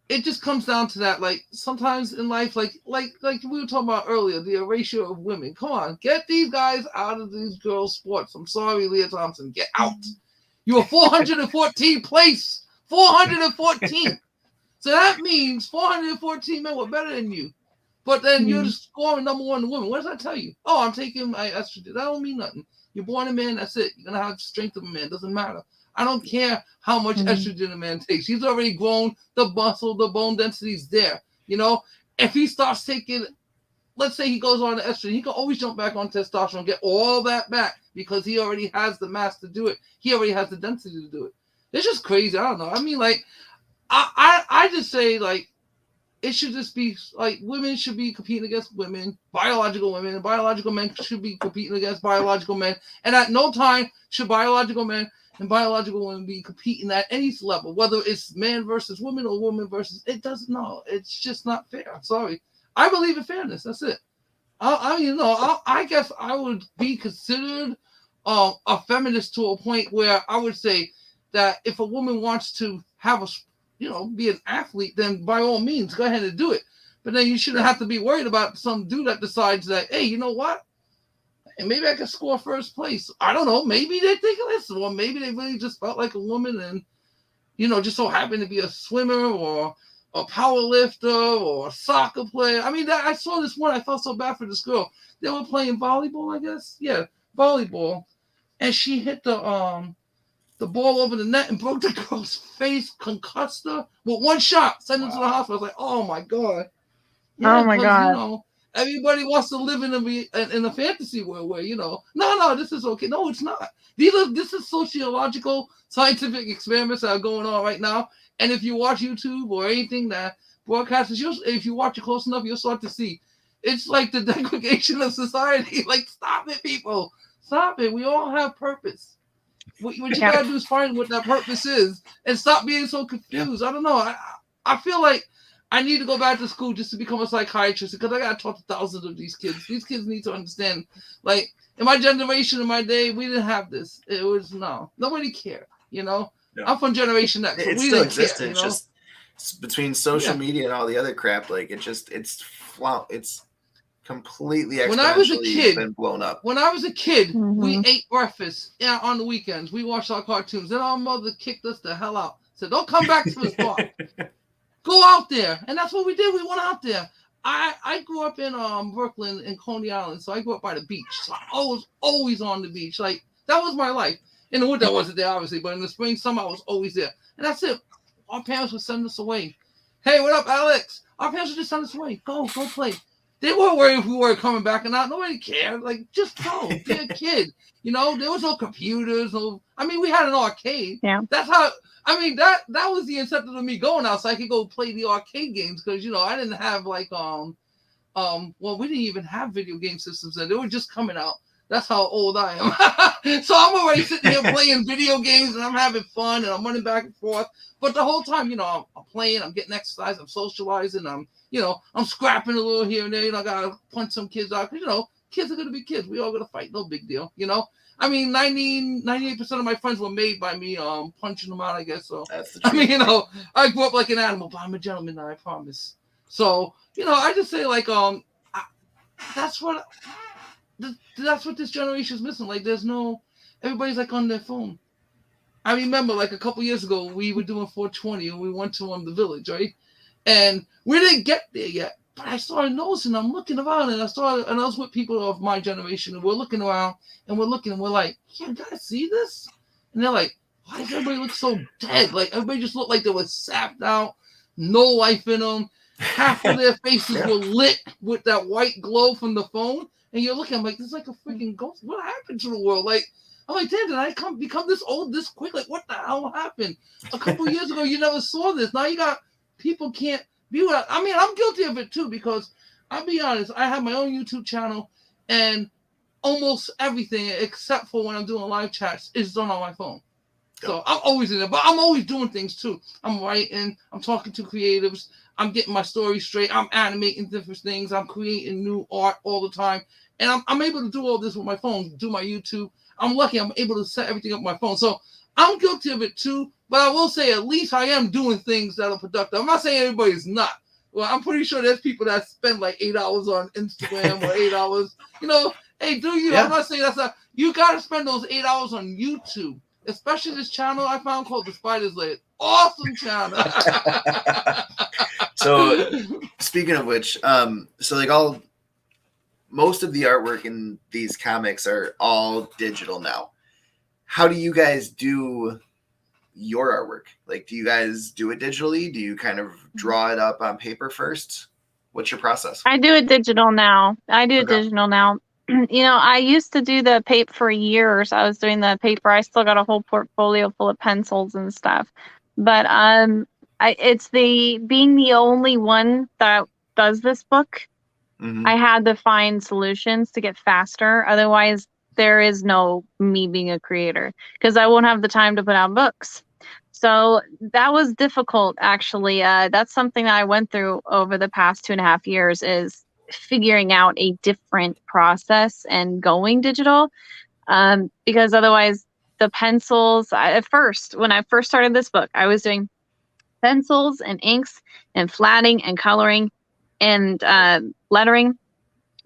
it just comes down to that. Like sometimes in life, like we were talking about earlier, the erasure of women. Come on, get these guys out of these girls' sports. I'm sorry, Leah Thompson, get out. You were 414th place, 414th. So that means 414 men were better than you. But then you're just scoring number one in women. What does that tell you? Oh, I'm taking my estrogen. That don't mean nothing. You're born a man, that's it. You're going to have the strength of a man. Doesn't matter. I don't care how much estrogen a man takes. He's already grown the muscle, the bone density's there. You know, if he starts taking, let's say he goes on to estrogen, he can always jump back on testosterone and get all that back because he already has the mass to do it. He already has the density to do it. It's just crazy. I don't know. I mean, like, I just say, like, it should just be like women should be competing against women, biological women, and biological men should be competing against biological men. And at no time should biological men and biological women be competing at any level, whether it's man versus woman or woman versus. It doesn't. No, it's just not fair. I'm sorry. I believe in fairness. That's it. I guess I would be considered a feminist to a point where I would say that if a woman wants to have a be an athlete, then by all means, go ahead and do it. But then you shouldn't have to be worried about some dude that decides that, hey, you know what? And maybe I can score first place. I don't know. Maybe they think of this, or maybe they really just felt like a woman and, just so happened to be a swimmer or a power lifter or a soccer player. I mean, I saw this one. I felt so bad for this girl. They were playing volleyball, I guess. Yeah, volleyball. And she hit the ball over the net and broke the girl's face, concussed her with one shot, sent her to the hospital. I was like, oh my God. Yeah, oh my God. Everybody wants to live in a fantasy world where, no, this is okay. No, it's not. This is sociological, scientific experiments that are going on right now. And if you watch YouTube or anything that broadcasts, if you watch it close enough, you'll start to see. It's like the degradation of society. Like, stop it, people. Stop it. We all have purpose. What you gotta do is find what that purpose is and stop being so confused. I don't know. I feel like I need to go back to school just to become a psychiatrist because I gotta talk to thousands of these kids. These kids need to understand. Like in my generation, in my day, we didn't have this. It was nobody cared. I'm from Generation X. So it still existed. Just between social media and all the other crap, like it's completely exponentially been blown up. When I was a kid, we ate breakfast on the weekends. We watched our cartoons. Then our mother kicked us the hell out. Said, don't come back to this park. Go out there. And that's what we did. We went out there. I grew up in Brooklyn and Coney Island, so I grew up by the beach. So I was always on the beach. Like, that was my life. In the winter, I wasn't there, obviously, but in the spring, summer, I was always there. And that's it. Our parents would send us away. Hey, what up, Alex? Our parents would just send us away. Go play. They weren't worried if we were coming back or not. Nobody cared. Like, just go. Be a kid. There was no computers. We had an arcade. Yeah. That's how, that was the incentive of me going out so I could go play the arcade games because, I didn't have, we didn't even have video game systems then. They were just coming out. That's how old I am. So I'm already sitting here playing video games and I'm having fun and I'm running back and forth. But the whole time, I'm playing, I'm getting exercise, I'm socializing, I'm scrapping a little here and there. I got to punch some kids out. Because, kids are going to be kids. We all going to fight. No big deal, 98% of my friends were made by me punching them out, I guess. So, that's the truth. I grew up like an animal, but I'm a gentleman now, I promise. So, I just say, that's what this generation is missing. Like, everybody's like on their phone. I remember like a couple years ago, we were doing 420 and we went to the village, right? And we didn't get there yet, but I started noticing, I'm looking around and I was with people of my generation and we're looking around and we're like, yeah, guys, see this? And they're like, why does everybody look so dead? Like everybody just looked like they were sapped out, no life in them. Half of their faces were lit with that white glow from the phone. And you're looking, I'm like, this is like a freaking ghost. What happened to the world? Like, I'm like, damn, did I become this old this quick? Like, what the hell happened? A couple years ago, you never saw this. Now you got people can't be with. I'm guilty of it too because I'll be honest, I have my own YouTube channel and almost everything except for when I'm doing live chats is done on my phone. So I'm always in there, but I'm always doing things too. I'm writing, I'm talking to creatives, I'm getting my story straight, I'm animating different things, I'm creating new art all the time. And I'm able to do all this with my phone, do my YouTube. I'm lucky I'm able to set everything up on my phone. So I'm guilty of it too, but I will say at least I am doing things that are productive. I'm not saying everybody's not. Well, I'm pretty sure there's people that spend like 8 hours on Instagram or 8 hours. You know, hey, do you? Yeah. I'm not saying that's not. You got to spend those 8 hours on YouTube, especially this channel I found called The Spider's Lair. Awesome channel. So, speaking of which, so like most of the artwork in these comics are all digital now. How do you guys do your artwork? Like, do you guys do it digitally? Do you kind of draw it up on paper first? What's your process? I do it digital now. You know, I used to do the paper for years. I was doing the paper. I still got a whole portfolio full of pencils and stuff. But it's being the only one that does this book. Mm-hmm. I had to find solutions to get faster. Otherwise, there is no me being a creator because I won't have the time to put out books. So that was difficult, actually. That's something that I went through over the past 2.5 years is figuring out a different process and going digital. Because otherwise the pencils, when I first started this book, I was doing pencils and inks and flatting and coloring and lettering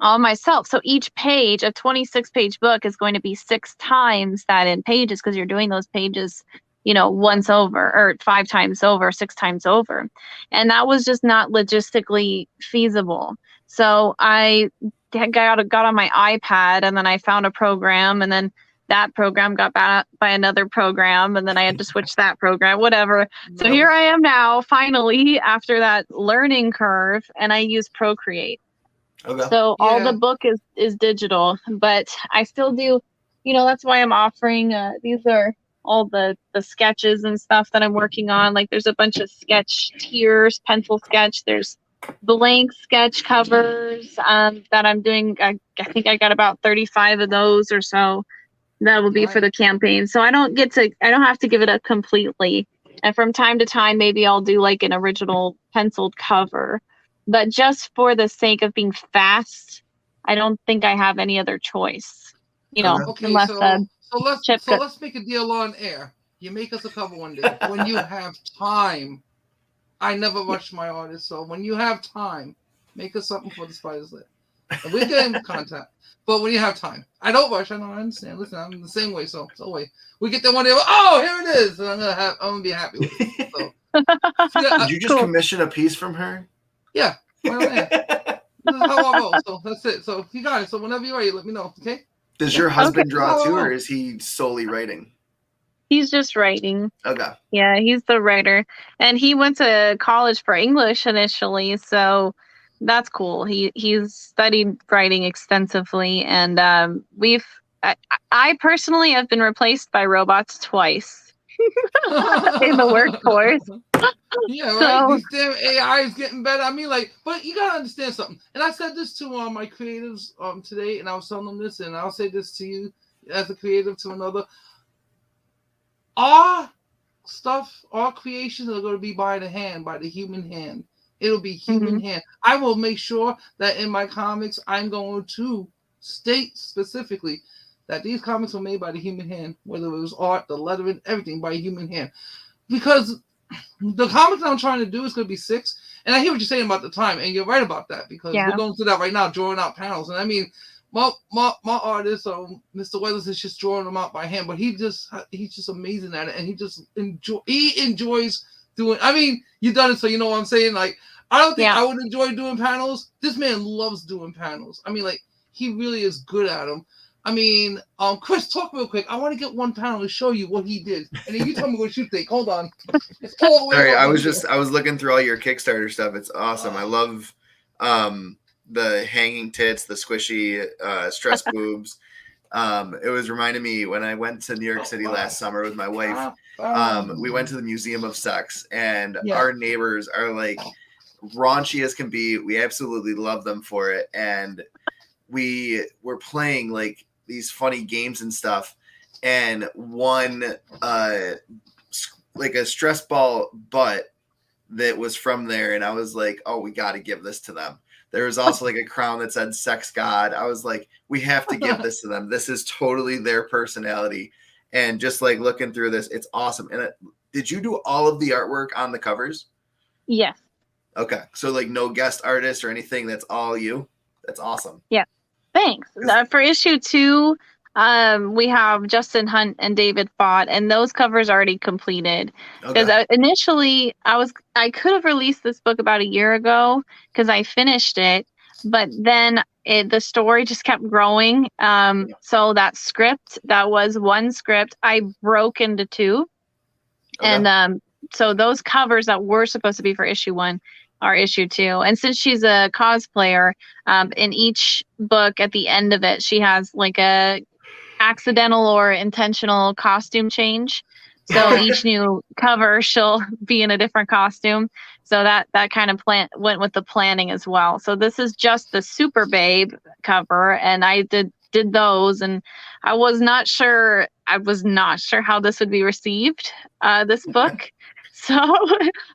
all myself. So each page, a 26-page book, is going to be 6 times that in pages because you're doing those pages, you know, once over or 5 times over, 6 times over. And that was just not logistically feasible. So I got on my iPad and then I found a program and then that program got bought by another program and then I had to switch that program, whatever. So here I am now, finally, after that learning curve, and I use Procreate. Okay. So all the book is digital, but I still do, you know, that's why I'm offering, these are all the sketches and stuff that I'm working on. Like there's a bunch of sketch tiers, pencil sketch. There's blank sketch covers that I'm doing. I think I got about 35 of those or so. That will be for the campaign. So I don't have to give it up completely. And from time to time, maybe I'll do like an original penciled cover. But just for the sake of being fast, I don't think I have any other choice. You know, okay, unless so let's make a deal on air. You make us a cover one day when you have time. I never rush my artists, so when you have time, make us something for the Spider's Lair. And we get in contact, but when you have time, I don't rush. I understand. Listen, I'm the same way. So wait, we get that one day. Oh, here it is, and I'm gonna be happy with it. So, did you just commission a piece from her? Yeah. Well, this is how I roll. So that's it. So you got it. So whenever you're ready, let me know. Okay. Does your husband draw too, or is he solely writing? He's just writing. Okay. Yeah, he's the writer. And he went to college for English initially, so that's cool. He's studied writing extensively, and I personally have been replaced by robots twice in the workforce. Yeah, right. So, these damn AI is getting better. I mean, like, but you gotta understand something. And I said this to my creatives today, and I was telling them this, and I'll say this to you as a creative to another. Our stuff, our creations are going to be by the human hand. It'll be human hand. I will make sure that in my comics, I'm going to state specifically that these comics were made by the human hand, whether it was art, the lettering, everything by a human hand. Because the comics I'm trying to do is going to be 6. And I hear what you're saying about the time, and you're right about that, because we're going through that right now, drawing out panels. And I mean, my artist, Mr. Weathers, is just drawing them out by hand, but he's just amazing at it, and he enjoys doing. I mean, you've done it, so you know what I'm saying. Like, I don't think I would enjoy doing panels. This man loves doing panels. I mean, like, he really is good at them. I mean, Chris, talk real quick. I want to get one panel to show you what he did, and then you tell me what you think. Hold on. Sorry, I was looking through all your Kickstarter stuff. It's awesome. I love the hanging tits, the squishy stress boobs. It was reminding me when I went to New York City last summer with my wife. We went to the Museum of Sex, and our neighbors are like raunchy as can be. We absolutely love them for it, and we were playing like these funny games and stuff, and one like a stress ball butt that was from there, and I was like, oh, we got to give this to them. There was also like a crown that said sex god. I was like, we have to give this to them. This is totally their personality. And just like looking through this, it's awesome. And did you do all of the artwork on the covers? Yes. Okay. So like no guest artist or anything. That's all you. That's awesome. Yeah. Thanks. For issue 2, we have Justin Hunt and David Fott, and those covers already completed. Because initially I could have released this book about a year ago because I finished it, but then the story just kept growing. So that was one script, I broke into 2, and so those covers that were supposed to be for issue 1 are issue 2. And since she's a cosplayer, in each book at the end of it, she has like a accidental or intentional costume change. So each new cover, she'll be in a different costume. So that kind of went with the planning as well. So this is just the Super Babe cover, and I did those, and I was not sure how this would be received, this book. So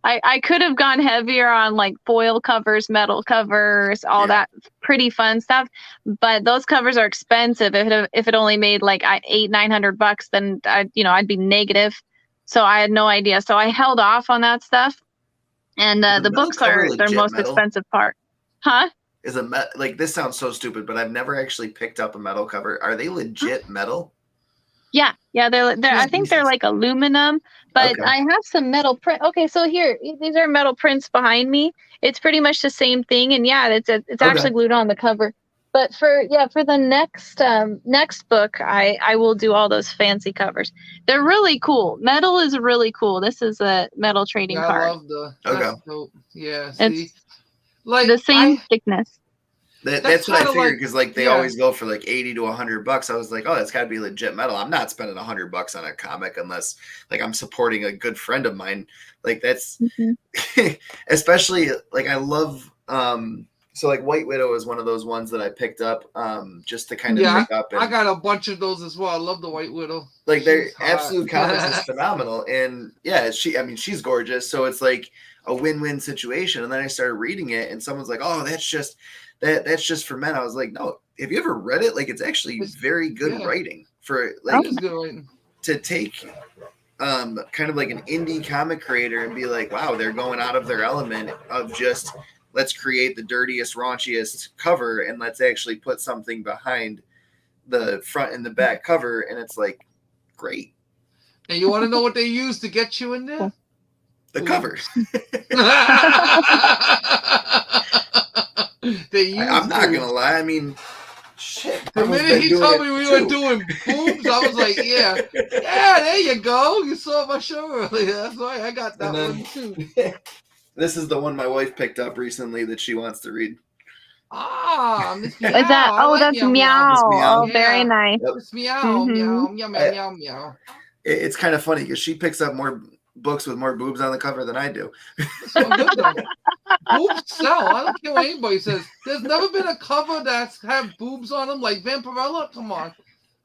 I could have gone heavier on like foil covers, metal covers, all that pretty fun stuff. But those covers are expensive. If it only made like $800-900, then I'd be negative. So I had no idea. So I held off on that stuff. And the books are their most expensive part. Huh? Is like, this sounds so stupid, but I've never actually picked up a metal cover. Are they legit metal? Yeah, they're I think they're like aluminum, but I have some metal print. Okay, so here, these are metal prints behind me. It's pretty much the same thing, and it's actually glued on the cover. But for the next book, I will do all those fancy covers. They're really cool. Metal is really cool. This is a metal trading card. I love the yeah. See, it's like the same thickness. That's what I figured, because like they always go for like $80 to $100. I was like, oh, that's got to be legit metal. I'm not spending $100 on a comic unless like I'm supporting a good friend of mine. Like that's especially like I love. So like White Widow is one of those ones that I picked up just to kind of pick up. And, I got a bunch of those as well. I love the White Widow. Like their absolute comics is phenomenal, and she's gorgeous. So it's like a win-win situation. And then I started reading it, and someone's like, oh, that's just for men. I was like, no, have you ever read it? Like, it's actually very good writing for like to take kind of like an indie comic creator and be like, wow, they're going out of their element of just let's create the dirtiest, raunchiest cover, and let's actually put something behind the front and the back cover, and it's like great. And you want to know what they use to get you in there? The covers. I'm not gonna lie. I mean, shit. The minute he told me we were doing boobs, I was like, yeah, there you go. You saw my show earlier. That's right. I got that one too. This is the one my wife picked up recently that she wants to read. Miss Meow. Is that? Oh, that's Meow. Oh, very nice. Miss Meow, meow, meow, meow, meow. It's kind of funny because she picks up more books with more boobs on the cover than I do. So good though. Boobs sell. I don't care what anybody says. There's never been a cover that's had boobs on them like Vampirella. Come on.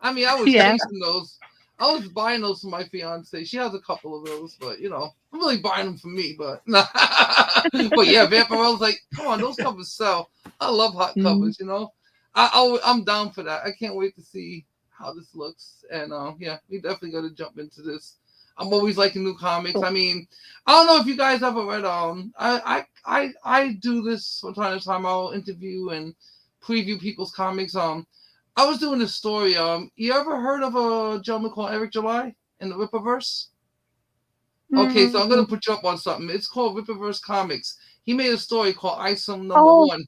I mean, I was chasing those. I was buying those for my fiance. She has a couple of those, but I'm really buying them for me. But but yeah, Vampirella's like, come on, those covers sell. I love hot covers. I'm down for that. I can't wait to see how this looks. And we definitely got to jump into this. I'm always liking new comics. I mean, I don't know if you guys ever read. I do this from time to time. I'll interview and preview people's comics. I was doing this story. You ever heard of a gentleman called Eric July in the Rippaverse? Okay, so I'm gonna put you up on something. It's called Rippaverse Comics. He made a story called Isom number 1.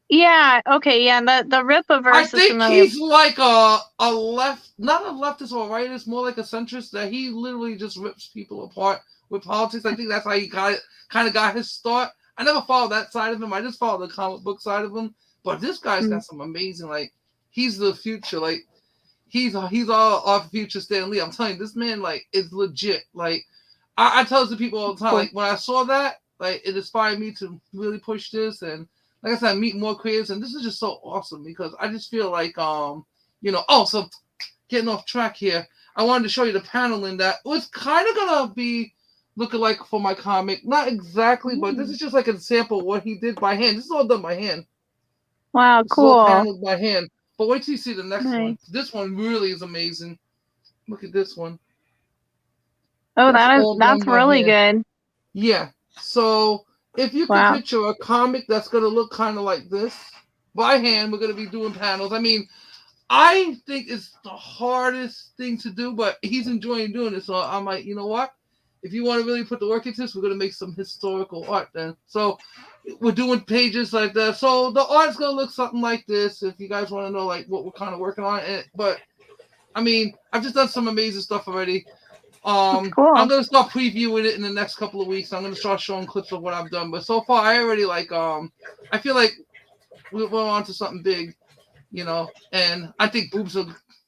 Yeah. Okay. Yeah. The Rippaverse. I think he's like a left, not a leftist or a rightist, more like a centrist. That he literally just rips people apart with politics. I think that's how he kind of got his start. I never followed that side of him. I just followed the comic book side of him. But this guy's got some amazing, like, he's the future. Like, he's all our future Stan Lee. I'm telling you, this man like is legit. Like, I tell this to people all the time. Like, when I saw that, like, it inspired me to really push this. And like I said, meet more creators, and this is just so awesome because I just feel like, so getting off track here, I wanted to show you the paneling that was kind of gonna be looking like for my comic. Not exactly, but this is just like a sample of what he did by hand. This is all done by hand. Wow, cool. All paneled by hand. But wait till you see the next one. This one really is amazing. Look at this one. Oh, All that's done by really hand. good. Yeah. So if you can picture a comic that's going to look kind of like this, by hand, we're going to be doing panels. I mean, I think it's the hardest thing to do, but he's enjoying doing it. So I'm like, you know what? If you want to really put the work into this, we're going to make some historical art then. So we're doing pages like that. So the art's going to look something like this if you guys want to know like what we're kind of working on. But I mean, I've just done some amazing stuff already. Cool. I'm gonna start previewing it in the next couple of weeks. I'm gonna start showing clips of what I've done. But so far, I already like. I feel like we're on to something big, you know. And I think boobs are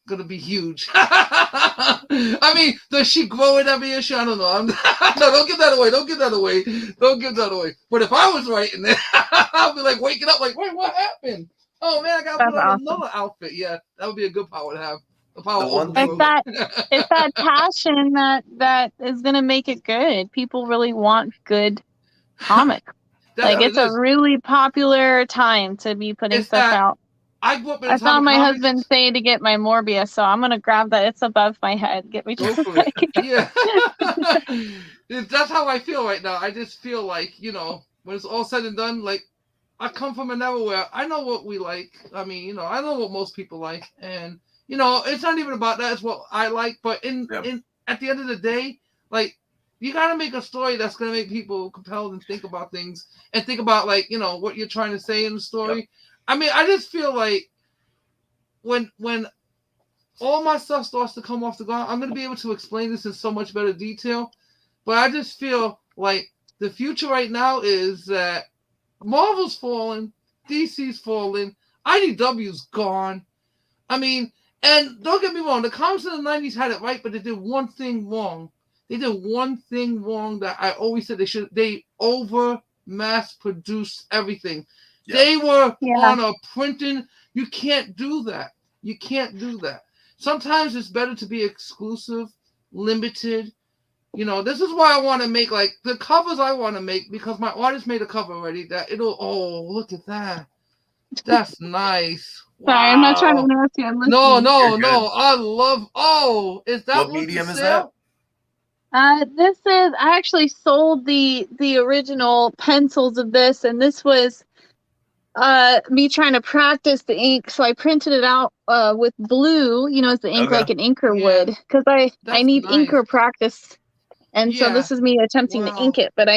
gonna be huge. I mean, does she grow it every issue? I don't know. No, don't give that away. Don't give that away. Don't give that away. But if I was writing it, I'd be like waking up like, wait, what happened? Oh man, I gotta put on another outfit. Yeah, that would be a good power to have. It's that passion that is gonna make it good. People really want good comics. Like it's a really popular time to be putting stuff out. I grew up in I saw my husband say to get my Morbius, so I'm gonna grab that. It's above my head. Get me go for it. Yeah. That's how I feel right now. I just feel like, you know, when it's all said and done, like I come from an era where I know what we like. I mean, you know, I know what most people like, and you know, it's not even about that. It's what I like. But in at the end of the day, like you gotta make a story that's gonna make people compelled and think about things and think about like, you know, what you're trying to say in the story. Yep. I mean, I just feel like when all my stuff starts to come off the ground, I'm gonna be able to explain this in so much better detail. But I just feel like the future right now is that Marvel's falling, DC's falling, IDW's gone. I mean, and don't get me wrong, the comics in the 90s had it right, but they did one thing wrong. They did one thing wrong that I always said they should. They over mass produced everything. Yeah. They were on a printing. You can't do that. You can't do that. Sometimes it's better to be exclusive, limited. You know, this is why I want to make like the covers I want to make because my artist made a cover already that it'll, oh, look at that. That's nice. Sorry, I'm not trying to interrupt you. No. I love. Is that what medium is that? This is. I actually sold the original pencils of this, and this was me trying to practice the ink. So I printed it out with blue. You know, as the ink like an inker would, because I need inker practice, and so this is me attempting to ink it, but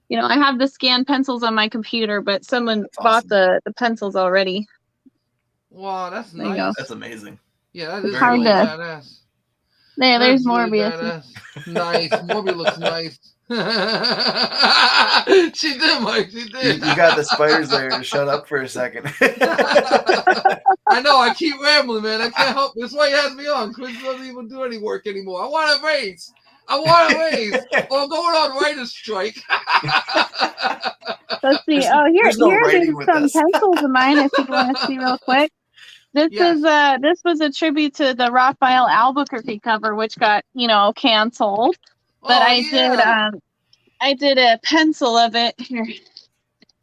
you know, I have the scanned pencils on my computer, but someone bought the pencils already. Wow, that's nice. That's amazing. Yeah, that is really badass. There's Morbius. Really nice. Morbius looks nice. She did, Mike. She did. You got the spiders there to shut up for a second. I know. I keep rambling, man. I can't help. That's why he has me on. Chris doesn't even do any work anymore. I want a raise. Or I'm going on writer's strike. Let's see. Here's some pencils of mine if you want to see real quick. This was a tribute to the Raphael Albuquerque cover, which got, you know, canceled. But I did a pencil of it here.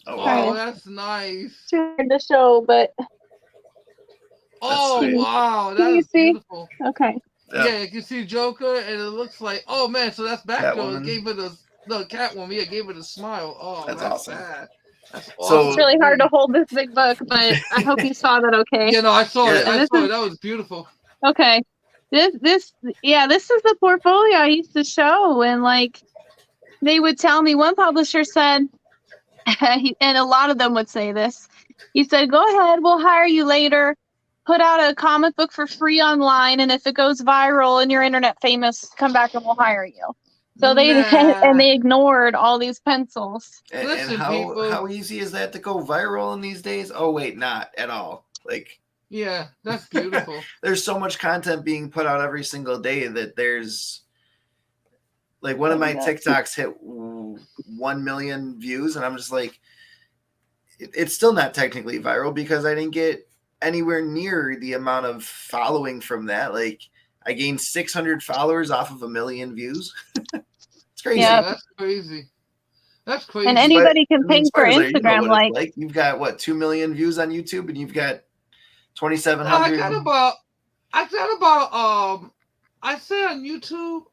Oh, that's nice. Trying to show, but wow, that's beautiful. Okay. Yeah, you can see Joker, and it looks like, oh man, so that's Batgirl. Gave it Catwoman. Yeah, gave it a smile. Oh, that's awesome. That's awesome. So, it's really hard to hold this big book, but I hope you saw that. Okay. Yeah, no, I saw it. I saw it. That was beautiful. Okay. This is the portfolio I used to show, and like they would tell me. One publisher said, and a lot of them would say this. He said, "Go ahead, we'll hire you later. Put out a comic book for free online, and if it goes viral and you're internet famous, come back and we'll hire you." So they ignored all these pencils. And how easy is that to go viral in these days? Oh wait, not at all. Like, yeah, that's beautiful. There's so much content being put out every single day that there's like one of my TikToks hit 1 million views, and I'm just like, it's still not technically viral because I didn't get anywhere near the amount of following from that. Like I gained 600 followers off of 1 million views. It's crazy. Yeah, that's crazy. That's crazy. And anybody can ping for Instagram. You've got 2 million views on YouTube, and you've got 2,700. I got about I got about I'd say on YouTube,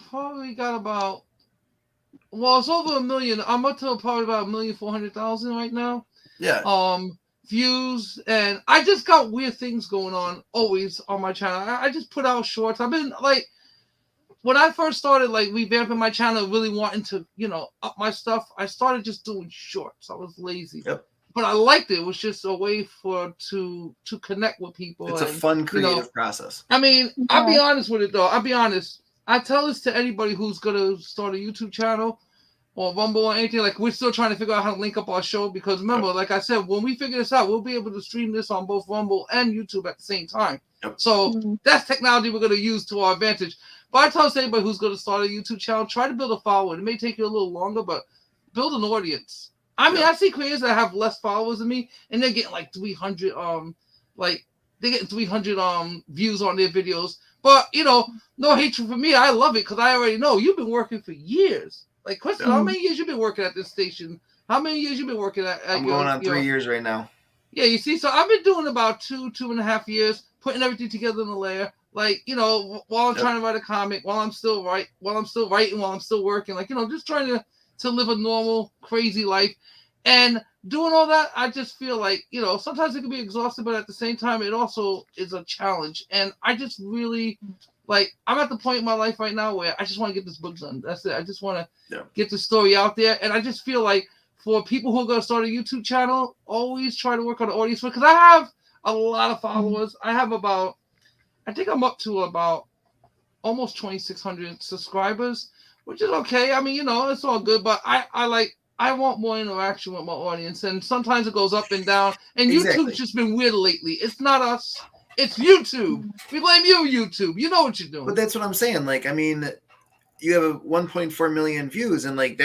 probably got about, well, it's over 1 million. I'm up to probably about 1,400,000 right now. Yeah. Views, and I just got weird things going on always on my channel. I just put out shorts. I've been like, when I first started like revamping my channel, really wanting to, up my stuff, I started just doing shorts. I was lazy. Yep. But I liked it. It was just a way to connect with people. It's a fun, creative process. I mean, I'll be honest with it though. I'll be honest. I tell this to anybody who's gonna start a YouTube channel or Rumble or anything. Like, we're still trying to figure out how to link up our show, because remember, like I said, when we figure this out, we'll be able to stream this on both Rumble and YouTube at the same time. Yep. So that's technology we're gonna use to our advantage. But I tell anybody who's gonna start a YouTube channel, try to build a following. It may take you a little longer, but build an audience. I mean, I see creators that have less followers than me, and they're getting like 300, they're getting 300 views on their videos. But no hatred for me. I love it because I already know you've been working for years. Like, Kristen, how many years you been working at this station? How many years you been working at? I'm going on 3 years right now. Yeah, you see, so I've been doing about 2.5 years, putting everything together in a layer. Like, while I'm trying to write a comic, while I'm still writing, while I'm still working, like, just trying to live a normal, crazy life. And doing all that, I just feel like, sometimes it can be exhausting, but at the same time, it also is a challenge. And I just really, like, I'm at the point in my life right now where I just want to get this book done. That's it. I just want to get the story out there. And I just feel like for people who are going to start a YouTube channel, always try to work on the audience. Because I have a lot of followers. I have I think I'm up to about almost 2,600 subscribers, which is okay. I mean, it's all good. But I want more interaction with my audience. And sometimes it goes up and down. And YouTube's just been weird lately. It's not us. It's YouTube. We blame you, YouTube. You know what you're doing. But that's what I'm saying. Like, I mean, you have a 1.4 million views, and like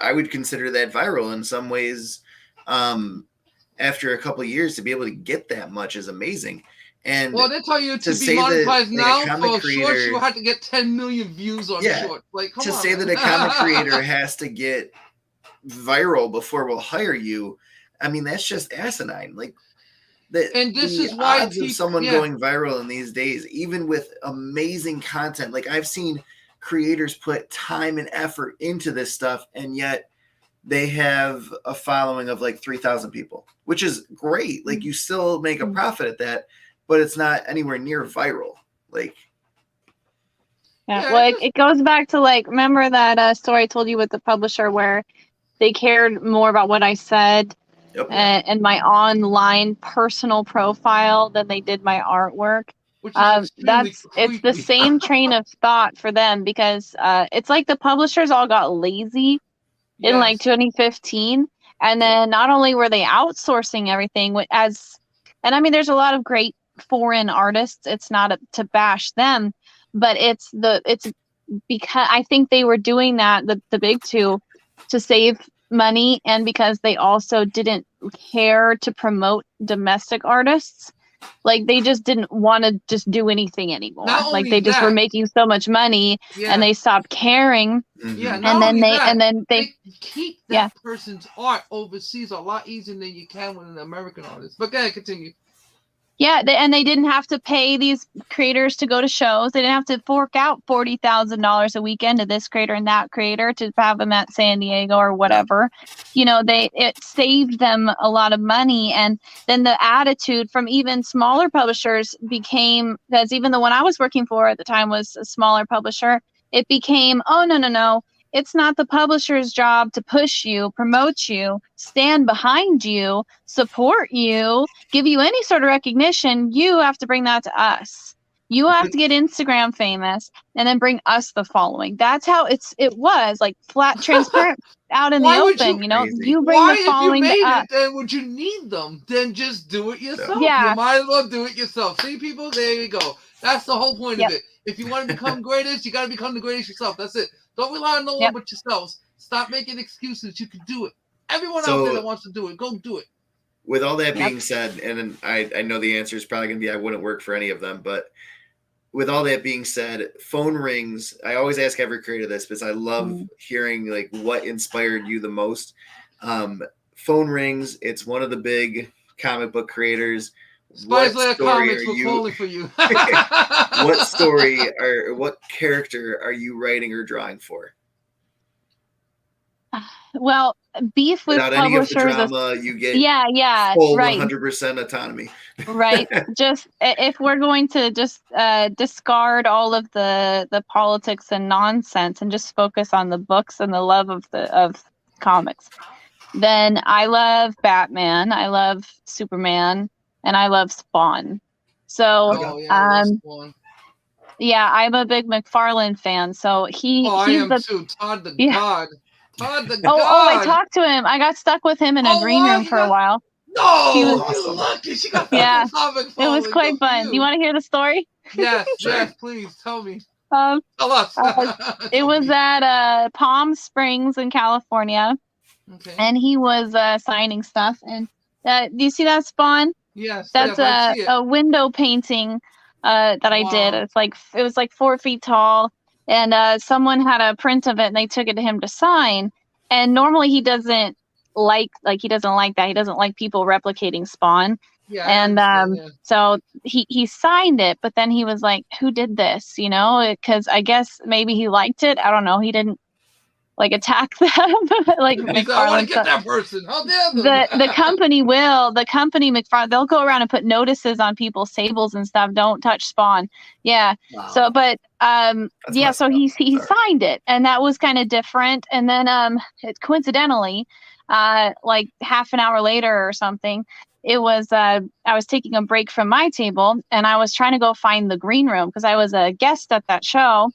I would consider that viral in some ways. After a couple of years, to be able to get that much is amazing. And well, they tell you to be monetized now for shorts, you have to get 10 million views on shorts. Like, come on. To say that a comic creator has to get viral before we'll hire you, I mean, that's just asinine. Like, and this is why odds of someone going viral in these days, even with amazing content, like I've seen creators put time and effort into this stuff, and yet they have a following of like 3,000 people, which is great. Like, you still make a profit at that, but it's not anywhere near viral. Like, well, it goes back to, like, remember that story I told you with the publisher where they cared more about what I said and my online personal profile than they did my artwork. It's the same train of thought for them, because it's like the publishers all got lazy in like 2015, and then not only were they outsourcing everything and I mean, there's a lot of great foreign artists. It's not to bash them, but it's because I think they were doing that, the big two, to save money, and because they also didn't care to promote domestic artists. Like, they just didn't want to just do anything anymore. Like, they just were making so much money and they stopped caring. Yeah, and then they keep that person's art overseas a lot easier than you can with an American artist. But go ahead, continue. Yeah, and they didn't have to pay these creators to go to shows. They didn't have to fork out $40,000 a weekend to this creator and that creator to have them at San Diego or whatever. It saved them a lot of money. And then the attitude from even smaller publishers became, because even the one I was working for at the time was a smaller publisher, it became, oh, no. It's not the publisher's job to push you, promote you, stand behind you, support you, give you any sort of recognition. You have to bring that to us. You have to get Instagram famous and then bring us the following. That's how it was, like, flat, transparent, out in the open. You bring the following to us. Then would you need them? Then just do it yourself. Yeah. You might as well do it yourself. See, people, there you go. That's the whole point of it. If you want to become greatest, you got to become the greatest yourself. That's it. Don't rely on no one but yourselves. Stop making excuses. You can do it. Everyone out there that wants to do it, go do it. With all that being said, and I know the answer is probably going to be I wouldn't work for any of them, but with all that being said, phone rings. I always ask every creator this because I love hearing like what inspired you the most. Phone rings. It's one of the big comic book creators. Spice Layer Comics, we're calling for you. What story or what character are you writing or drawing for? Well, beef with Without publishers. Any of the drama, you get full right. 100% autonomy. Right. Just if we're going to just discard all of the politics and nonsense and just focus on the books and the love of comics, then I love Batman, I love Superman, and I love Spawn. So Spawn. Yeah, I'm a big McFarlane fan. So he's too. Todd the God. Todd the God. Oh, I talked to him. I got stuck with him in a green room for a while. No, he was awesome. Lucky. She got comic it was quite fun. Do you want to hear the story? Yes, yes, please tell me. Tell us. It was at Palm Springs in California, and he was signing stuff. And do you see that, Spawn? Yes, that's a window painting that I did. It was like 4 feet tall. And someone had a print of it, and they took it to him to sign. And normally he doesn't like that. He doesn't like people replicating Spawn. Yeah. And so he signed it, but then he was like, "Who did this?" You know, because I guess maybe he liked it. I don't know. He didn't attack them. I want to get that person. How dare them? The company McFarlane, they'll go around and put notices on people's tables and stuff. Don't touch Spawn. Yeah. Wow. So, but so he signed it, and that was kind of different. And then coincidentally, half an hour later or something, it was I was taking a break from my table, and I was trying to go find the green room because I was a guest at that show.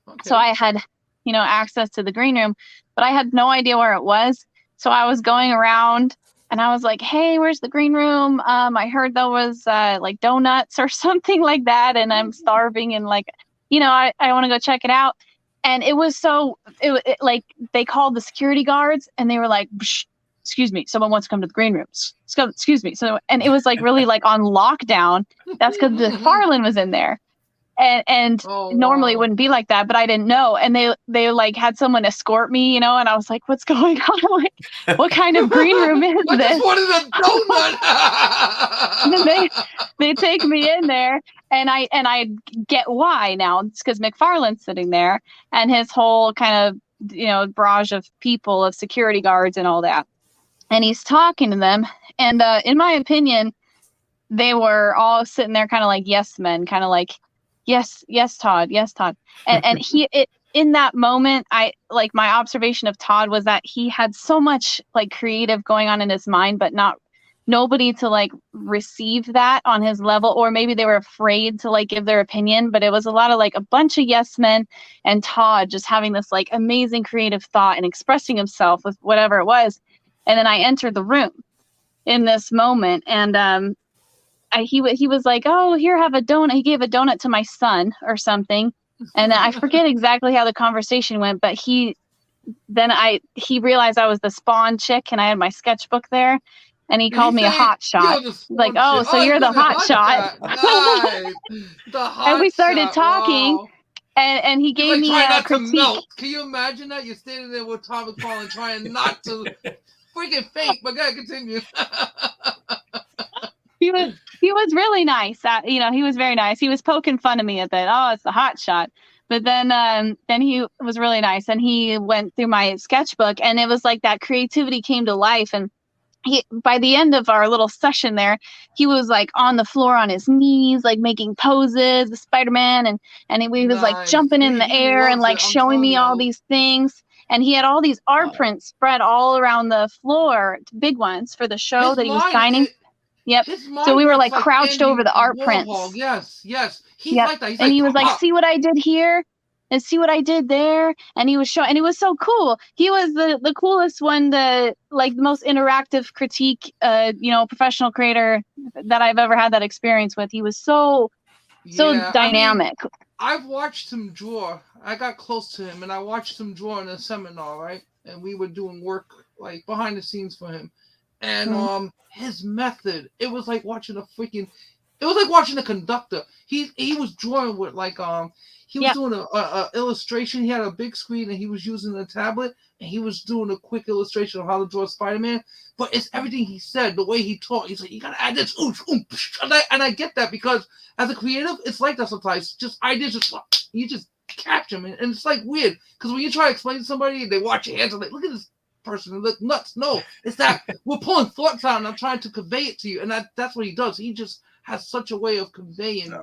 Okay. So I had access to the green room, but I had no idea where it was. So I was going around, and I was like, "Hey, where's the green room? I heard there was donuts or something like that, and I'm starving, and I want to go check it out." And it was they called the security guards, and they were like, "Excuse me, someone wants to come to the green room. Excuse me." So, and it was really on lockdown. That's because the McFarlane was in there. And normally it wouldn't be like that, but I didn't know. And they had someone escort me, and I was like, "What's going on? What kind of green room is this?" I just wanted a donut. And they take me in there, and I get why now. It's because McFarlane's sitting there, and his whole kind of barrage of people, of security guards and all that, and he's talking to them. And in my opinion, they were all sitting there kind of like yes men, kind of like, Yes, Todd. Yes, Todd. And in that moment, my observation of Todd was that he had so much creative going on in his mind, but nobody to receive that on his level, or maybe they were afraid to give their opinion. But it was a lot of a bunch of yes men, and Todd just having this amazing creative thought and expressing himself with whatever it was. And then I entered the room in this moment, and he was like, "Oh, here, have a donut." He gave a donut to my son or something. And I forget exactly how the conversation went, but he realized I was the Spawn chick, and I had my sketchbook there, and he called me a hot shot. Like, "Oh, so you're the hot shot." Nice. The hot and we started shot. talking. Wow. And he gave me a critique. Can you imagine that? You're standing there with Tom McFarlane trying not to freaking faint, but gotta continue. He was really nice. He was very nice. He was poking fun of me a bit. "Oh, it's the hot shot." But then he was really nice, and he went through my sketchbook, and it was like that creativity came to life. And by the end of our little session there, he was on the floor on his knees, making poses with Spider-Man, and he was jumping in the air and showing me all these things. And he had all these art prints spread all around the floor, big ones for the show that he was signing. Yep. So we were crouched over the art prints. Yes. He's yep. like that. He's and he was like, "See what I did here? And see what I did there?" And he was showing, and it was so cool. He was the coolest one, the most interactive critique, professional creator that I've ever had that experience with. He was so dynamic. I mean, I've watched him draw. I got close to him, and I watched him draw in a seminar, right? And we were doing work behind the scenes for him. And his method, it was like watching a freaking It was like watching a conductor. He was drawing with like he was doing a illustration. He had a big screen and he was using a tablet and he was doing a quick illustration of how to draw Spider-Man. But it's everything he said, the way he talked. He's like, you gotta add this, and I get that because as a creative, it's like that sometimes. Just ideas, you just catch them, and it's like weird because when you try to explain to somebody, they watch your hands and like, look at this person, and look nuts. No, it's that we're pulling thoughts out and I'm trying to convey it to you, and that's what he does. He just has such a way of conveying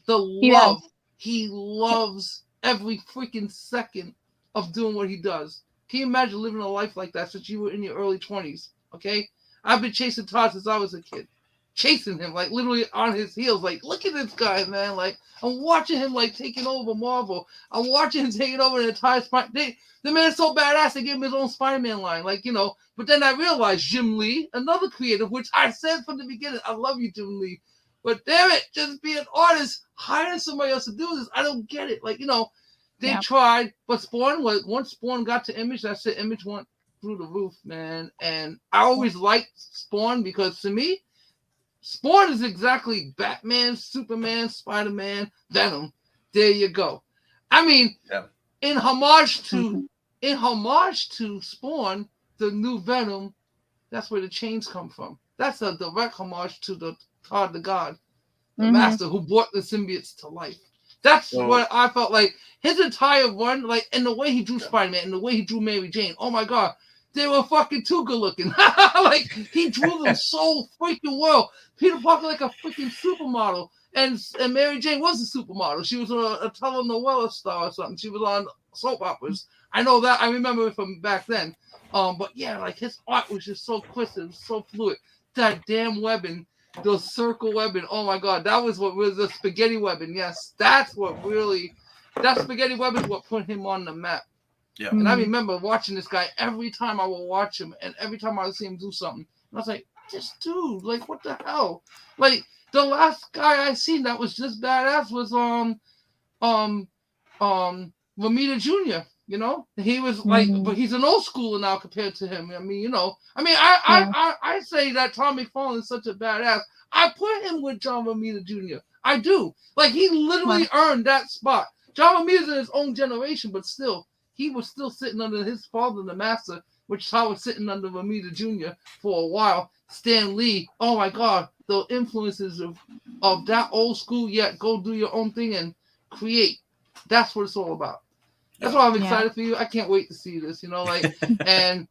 the love. He loves every freaking second of doing what he does. Can you imagine living a life like that since you were in your early 20s? Okay, I've been chasing Todd since I was a kid. Chasing him, like literally on his heels, like look at this guy, man. Like I'm watching him like taking over Marvel. I'm watching him taking over the entire Spider. The man's so badass they gave him his own Spider-Man line, like you know. But then I realized Jim Lee, another creative, which I said from the beginning, I love you, Jim Lee. But damn it, just be an artist, hiring somebody else to do this. I don't get it. Like you know, they tried, but Spawn was once Spawn got to Image, that's it. Image went through the roof, man. And I always liked Spawn because to me, Spawn is exactly Batman, Superman, Spider-Man, Venom. There you go. I mean, in homage to Spawn, the new Venom, that's where the chains come from. That's a direct homage to the Todd the God, the master who brought the symbiotes to life. That's what I felt like. His entire run, like, and the way he drew Spider-Man and the way he drew Mary Jane, oh my God, they were fucking too good looking. Like, he drew them so freaking well. Peter Parker like a freaking supermodel. And Mary Jane was a supermodel. She was a telenovela star or something. She was on soap operas. I know that. I remember it from back then. But yeah, like his art was just so twisted, so fluid. That damn webbing, the circle webbing. Oh my God, that was what was the spaghetti webbing. Yes, that's what really. That spaghetti webbing is what put him on the map. Yeah. And I remember watching this guy every time I would watch him, and every time I would see him do something, and I was like, this dude, like, what the hell? Like, the last guy I seen that was just badass was Romita Jr. You know, he was like, but he's an old schooler now compared to him. I mean, you know, I say that Tom McFarlane is such a badass. I put him with John Romita Jr. I do. Like, he literally earned that spot. John Romita's in his own generation, but still, he was still sitting under his father, the master, which Todd was sitting under Romita Jr. for a while. Stan Lee, oh my God, the influences of that old school, yet go do your own thing and create. That's what it's all about. That's why I'm excited for you. I can't wait to see this, you know, like, and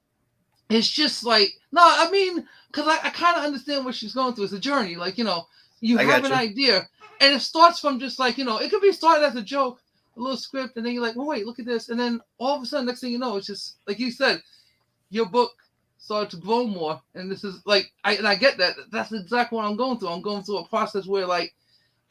it's just like, no, I mean, because I kind of understand what she's going through. It's a journey. Like, you know, you have an idea, and it starts from just like, you know, it could be started as a joke, a little script, and then you're like, well, wait, look at this. And then all of a sudden, next thing you know, it's just, like you said, your book started to grow more. And this is like, I get that. That's exactly what I'm going through. I'm going through a process where, like,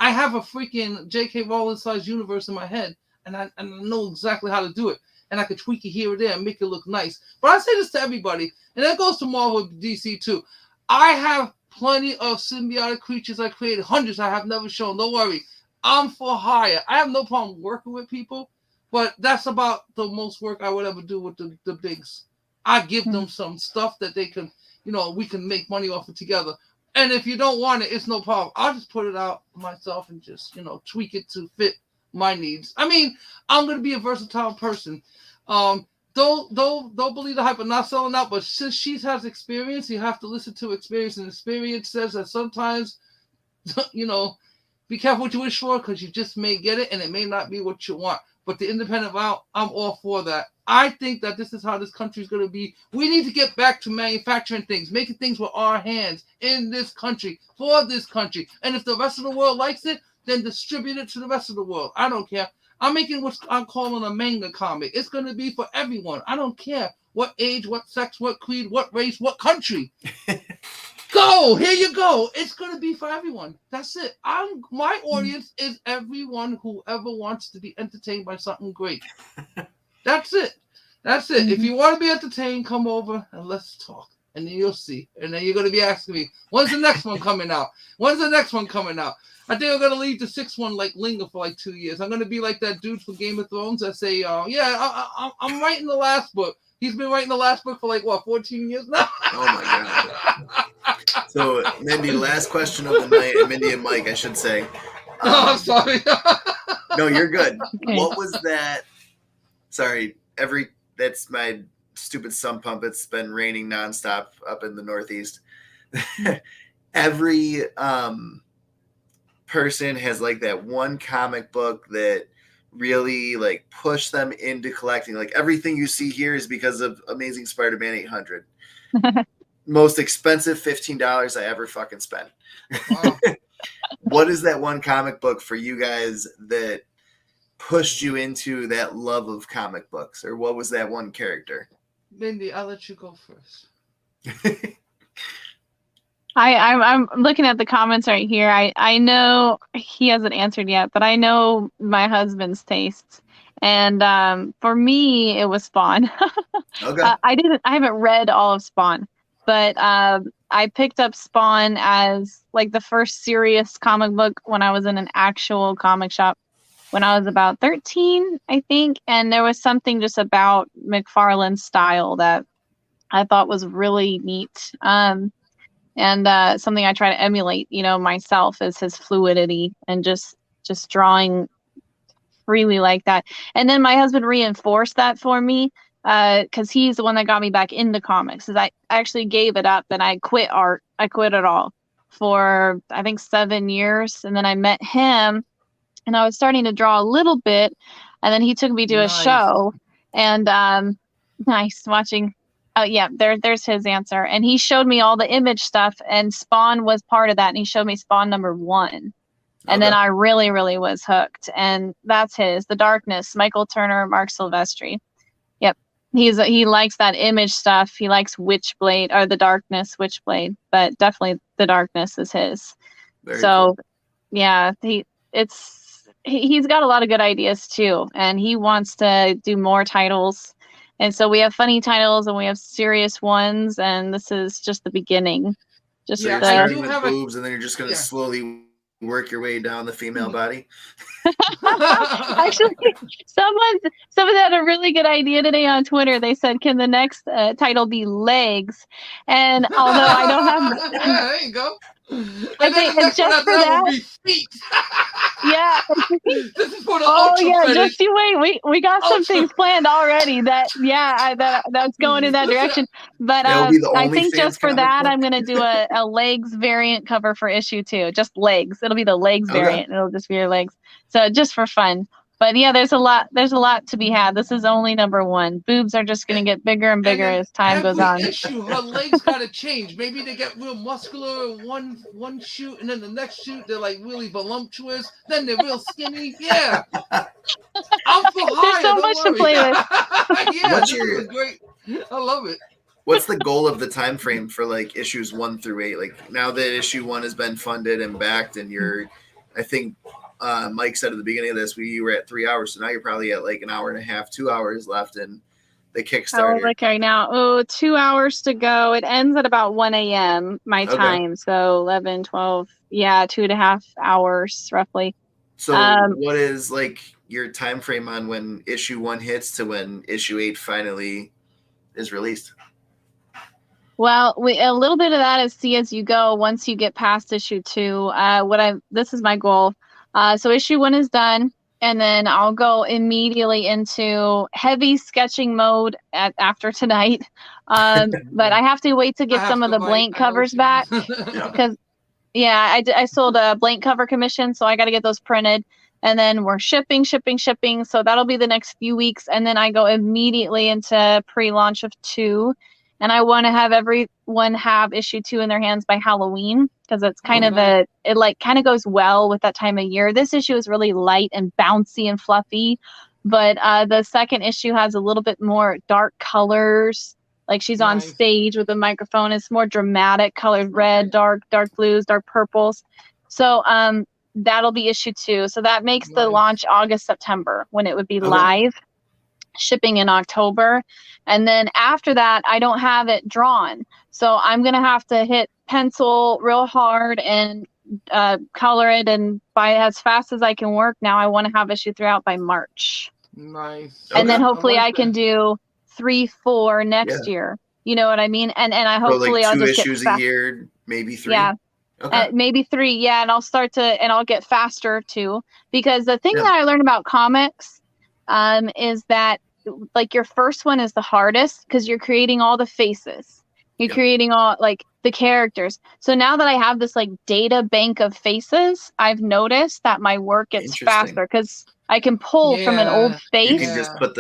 I have a freaking J.K. Rowling-sized universe in my head. And I know exactly how to do it. And I could tweak it here or there and make it look nice. But I say this to everybody, and that goes to Marvel and DC too. I have plenty of symbiotic creatures I created, hundreds I have never shown. Don't worry. I'm for hire. I have no problem working with people, but that's about the most work I would ever do with the bigs. I give them some stuff that they can, you know, we can make money off it together. And if you don't want it, it's no problem. I'll just put it out myself and just, you know, tweak it to fit my needs. I mean, I'm gonna be a versatile person. Don't believe the hype of not selling out, but since she has experience, you have to listen to experience, and experience says that sometimes, you know, be careful what you wish for, because you just may get it and it may not be what you want. But the independent route, I'm all for that. I think that this is how this country is going to be. We need to get back to manufacturing things, making things with our hands in this country, for this country. And if the rest of the world likes it, then distribute it to the rest of the world. I don't care. I'm making what I'm calling a manga comic. It's going to be for everyone. I don't care what age, what sex, what creed, what race, what country. Go, here you go. It's going to be for everyone. That's it. My audience is everyone who ever wants to be entertained by something great. That's it. That's it. If you want to be entertained, come over and let's talk. And then you'll see. And then you're going to be asking me, when's the next one coming out? When's the next one coming out? I think I'm going to leave the sixth one like linger for like 2 years. I'm going to be like that dude from Game of Thrones that say, I'm writing the last book. He's been writing the last book for like, what, 14 years now? Oh, my God. So, Mindy, last question of the night, and Mindy and Mike, I should say. I'm sorry. No, you're good. Okay. What was that? Sorry, that's my stupid sump pump. It's been raining nonstop up in the Northeast. Every person has like that one comic book that really like pushed them into collecting. Like everything you see here is because of Amazing Spider-Man 800. Most expensive $15 I ever fucking spent. Wow. What is that one comic book for you guys that pushed you into that love of comic books? Or what was that one character? Mindy, I'll let you go first. I'm looking at the comments right here. I know he hasn't answered yet, but I know my husband's tastes. And for me, it was Spawn. Okay. I haven't read all of Spawn, but I picked up Spawn as like the first serious comic book when I was in an actual comic shop when I was about 13, I think. And there was something just about McFarlane's style that I thought was really neat. And something I try to emulate, myself, is his fluidity and just drawing freely like that. And then my husband reinforced that for me because he's the one that got me back into comics. Because I actually gave it up and I quit art. I quit it all for, I think, 7 years. And then I met him and I was starting to draw a little bit. And then he took me to a show and nice watching. Oh yeah, there's his answer. And he showed me all the Image stuff, and Spawn was part of that. And he showed me Spawn #1. And then I really, really was hooked. And that's his. The Darkness, Michael Turner, Mark Silvestri. Yep. He likes that Image stuff. He likes Witchblade, or the Darkness, Witchblade. But definitely the Darkness is his. Very cool. Yeah, he's got a lot of good ideas too. And he wants to do more titles. And so we have funny titles and we have serious ones, and this is just the beginning. Just so you're starting with boobs, and then you're just going to slowly work your way down the female body. Actually, someone had a really good idea today on Twitter. They said, "Can the next title be legs?" And although I don't have, there you go. I think it's just for that. Will be feet. Yeah. This is for the just you wait. We got some things planned already. That's going in that direction. But I think just for that, I'm gonna do a legs variant cover for issue 2. Just legs. It'll be the legs variant. It'll just be your legs. So just for fun. But yeah, there's a lot to be had. This is only #1. Boobs are just gonna get bigger and bigger as time goes on. Issue, her legs gotta change. Maybe they get real muscular in one shoot, and then the next shoot they're like really voluptuous. Then they're real skinny. Yeah, I'm for hire. There's so much to play with. Yeah, this is great. I love it. What's the goal of the time frame for like issues 1 through 8? Like now that issue 1 has been funded and backed, and I think. Mike said at the beginning of this, you were at 3 hours, so now you're probably at like an hour and a half, 2 hours left in the Kickstarter. Like right now, 2 hours to go. It ends at about 1 a.m. my time, so 11, 12, 2.5 hours roughly. So what is like your time frame on when issue 1 hits to when issue 8 finally is released? Well, a little bit of that is see as you go. Once you get past issue 2, this is my goal. So issue 1 is done, and then I'll go immediately into heavy sketching mode after tonight. But I have to wait to get some of the blank covers back because, I sold a blank cover commission, so I got to get those printed. And then we're shipping. So that'll be the next few weeks, and then I go immediately into pre-launch of 2. And I want to have everyone have issue 2 in their hands by Halloween because it's kind of it kind of goes well with that time of year. This issue is really light and bouncy and fluffy, but the second issue has a little bit more dark colors. Like she's on stage with a microphone. It's more dramatic colors, red, dark blues, dark purples. So that'll be issue 2. So that makes the launch August, September when it would be live. Shipping in October, and then after that I don't have it drawn, so I'm gonna have to hit pencil real hard and color it and by as fast as I can work. Now I want to have issue 3 out by March. Nice. And then hopefully I can do 3, 4 next year. You know what I mean? And I hopefully so like I'll 2 just issues get a year, maybe 3. Yeah. Okay. Maybe 3. Yeah. And I'll get faster too. Because the thing Yeah. that I learned about comics is that like your first one is the hardest because you're creating all the faces. You're creating all like the characters. So now that I have this like data bank of faces, I've noticed that my work gets faster because I can pull from an old face. You can just put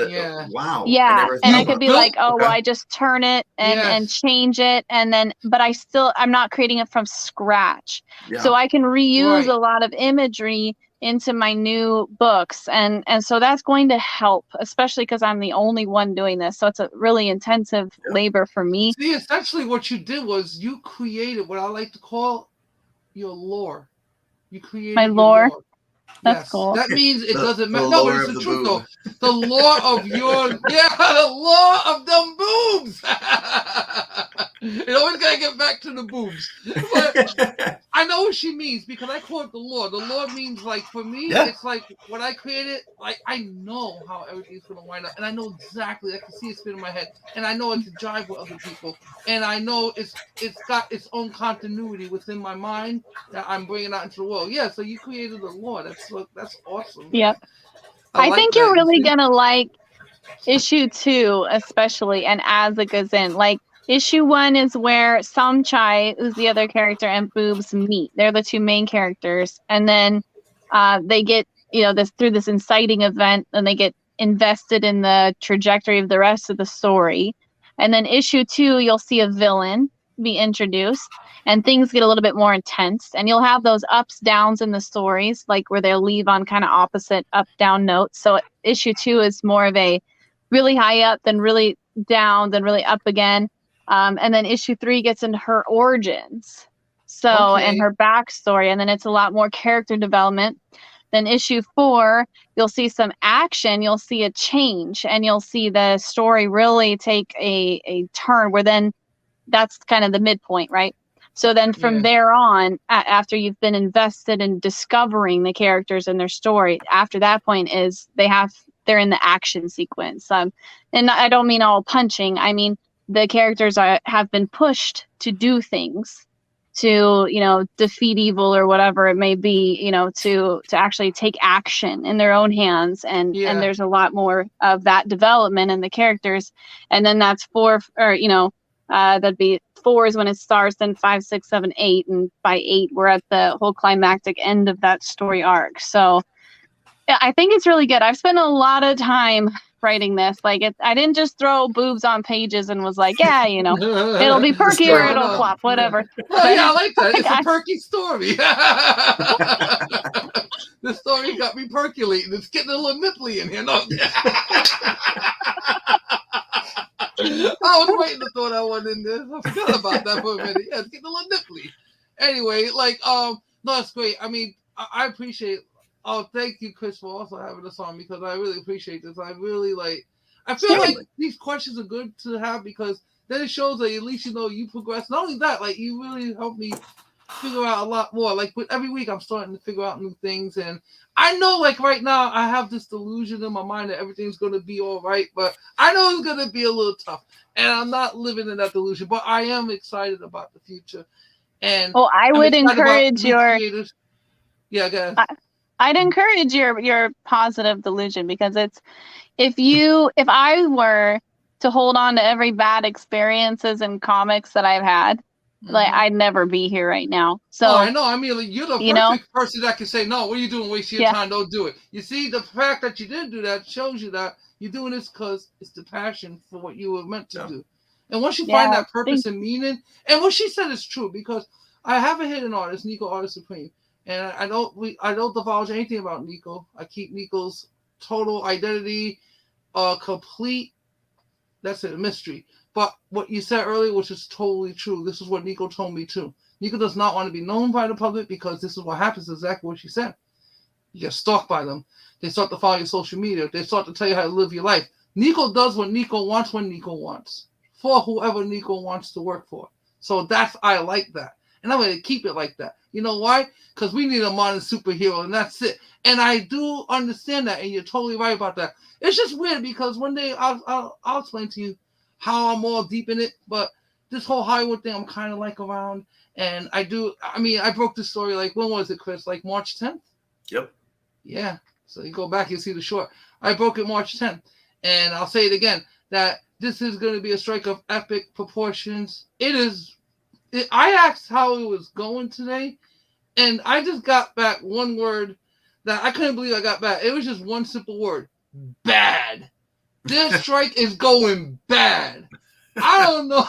wow. Yeah. And I could be like, oh, okay. well, I just turn it and change it. And then, but I'm not creating it from scratch. Yeah. So I can reuse a lot of imagery into my new books. And so that's going to help, especially because I'm the only one doing this. So it's a really intensive labor for me. See, essentially what you did was you created what I like to call your lore. You created my lore. That's cool. That means it doesn't matter. No, but it's the truth though. The lore of your the lore of them boobs. It always gotta get back to the boobs. But I know what she means because I call it the lore. The lore means like for me, it's like when I created, like I know how everything's gonna wind up, and I know exactly. I can see it spin in my head, and I know it can jive with other people, and I know it's got its own continuity within my mind that I'm bringing out into the world. Yeah, so you created the lore. That's awesome. Yep. I think you're really gonna like issue 2, especially, and as it goes in, like. Issue 1 is where Samchai, who's the other character, and Boobs meet. They're the 2 main characters. And then they get, through this inciting event, and they get invested in the trajectory of the rest of the story. And then issue 2, you'll see a villain be introduced, and things get a little bit more intense. And you'll have those ups, downs in the stories, like where they'll leave on kind of opposite up-down notes. So issue 2 is more of a really high up, then really down, then really up again. And then issue 3 gets into her origins. And her backstory. And then it's a lot more character development. Then issue 4, you'll see some action. You'll see a change. And you'll see the story really take a turn where then that's kind of the midpoint, right? So then from there on, after you've been invested in discovering the characters and their story, after that point is they're in the action sequence. And I don't mean all punching. I mean, the characters have been pushed to do things, to defeat evil or whatever it may be, to actually take action in their own hands, and there's a lot more of that development in the characters. And then that's 4, or that'd be 4 is when it starts, then 5, 6, 7, 8, and by 8 we're at the whole climactic end of that story arc. So I think it's really good. I've spent a lot of time writing this. Like I didn't just throw boobs on pages and was like, it'll be perky or it'll flop, whatever. Well, yeah, I like that. It's a perky story. The story got me percolating. It's getting a little nipply in here. No. I was waiting to throw that one in there. I forgot about that for a minute. Yeah, it's getting a little nipply. Anyway, no, it's great. I mean, I appreciate. Oh, thank you, Chris, for also having us on, because I really appreciate this. I really I feel like these questions are good to have, because then it shows that at least you progress. Not only that, you really helped me figure out a lot more. With every week, I'm starting to figure out new things, and I know right now I have this delusion in my mind that everything's going to be all right, but I know it's going to be a little tough, and I'm not living in that delusion. But I am excited about the future, and I would encourage your. Yeah, go ahead. I'd encourage your positive delusion, because it's if I were to hold on to every bad experiences in comics that I've had, I'd never be here right now. So I know. I mean, you're the perfect person that can say, no, what are you doing? Waste your time. Don't do it. You see, the fact that you didn't do that shows you that you're doing this because it's the passion for what you were meant to do. And once you find that purpose and meaning, and what she said is true, because I have a hidden artist, Nico Artist Supreme. And I don't divulge anything about Nico. I keep Nico's total identity complete. That's a mystery. But what you said earlier, which is totally true, this is what Nico told me too. Nico does not want to be known by the public, because this is what happens, exactly what she said. You get stalked by them. They start to follow your social media. They start to tell you how to live your life. Nico does what Nico wants when Nico wants, for whoever Nico wants to work for. So I like that. And I'm going to keep it like that. You know why? Because we need a modern superhero, and that's it. And I do understand that, and you're totally right about that. It's just weird, because one day I'll explain to you. how I'm all deep in it, but this whole Hollywood thing, I'm kind of like around. And I broke the story, like, when was it, Chris? Like March 10th? Yep. Yeah. So you go back, you see the short. I broke it March 10th. And I'll say it again, that this is going to be a strike of epic proportions. I asked how it was going today, and I just got back one word that I couldn't believe I got back. It was just one simple word. Bad. This strike is going bad. I don't know.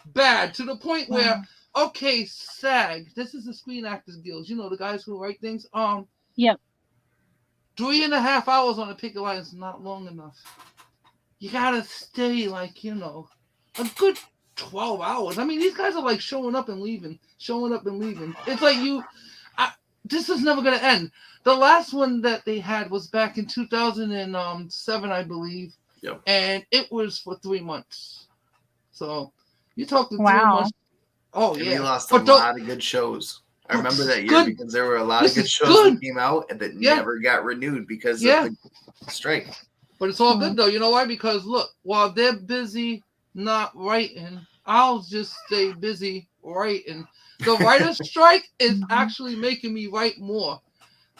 Bad. To the point where, okay, SAG, this is the Screen Actors Guild. You know, the guys who write things. Yep. 3.5 hours on a picket line is not long enough. You gotta stay, like, you know, a good 12 hours. I mean, these guys are like showing up and leaving. It's like this is never gonna end. The last one that they had was back in 2007, I believe. Yep. And it was for 3 months. So you talked to 3 Wow. months. Oh, and yeah. we lost a lot of good shows. I remember that year because there were a lot of good shows that came out and that never got renewed because of the strike. But it's all good, though. You know why? Because, look, while they're busy not writing, I'll just stay busy writing. The writer's strike is actually making me write more.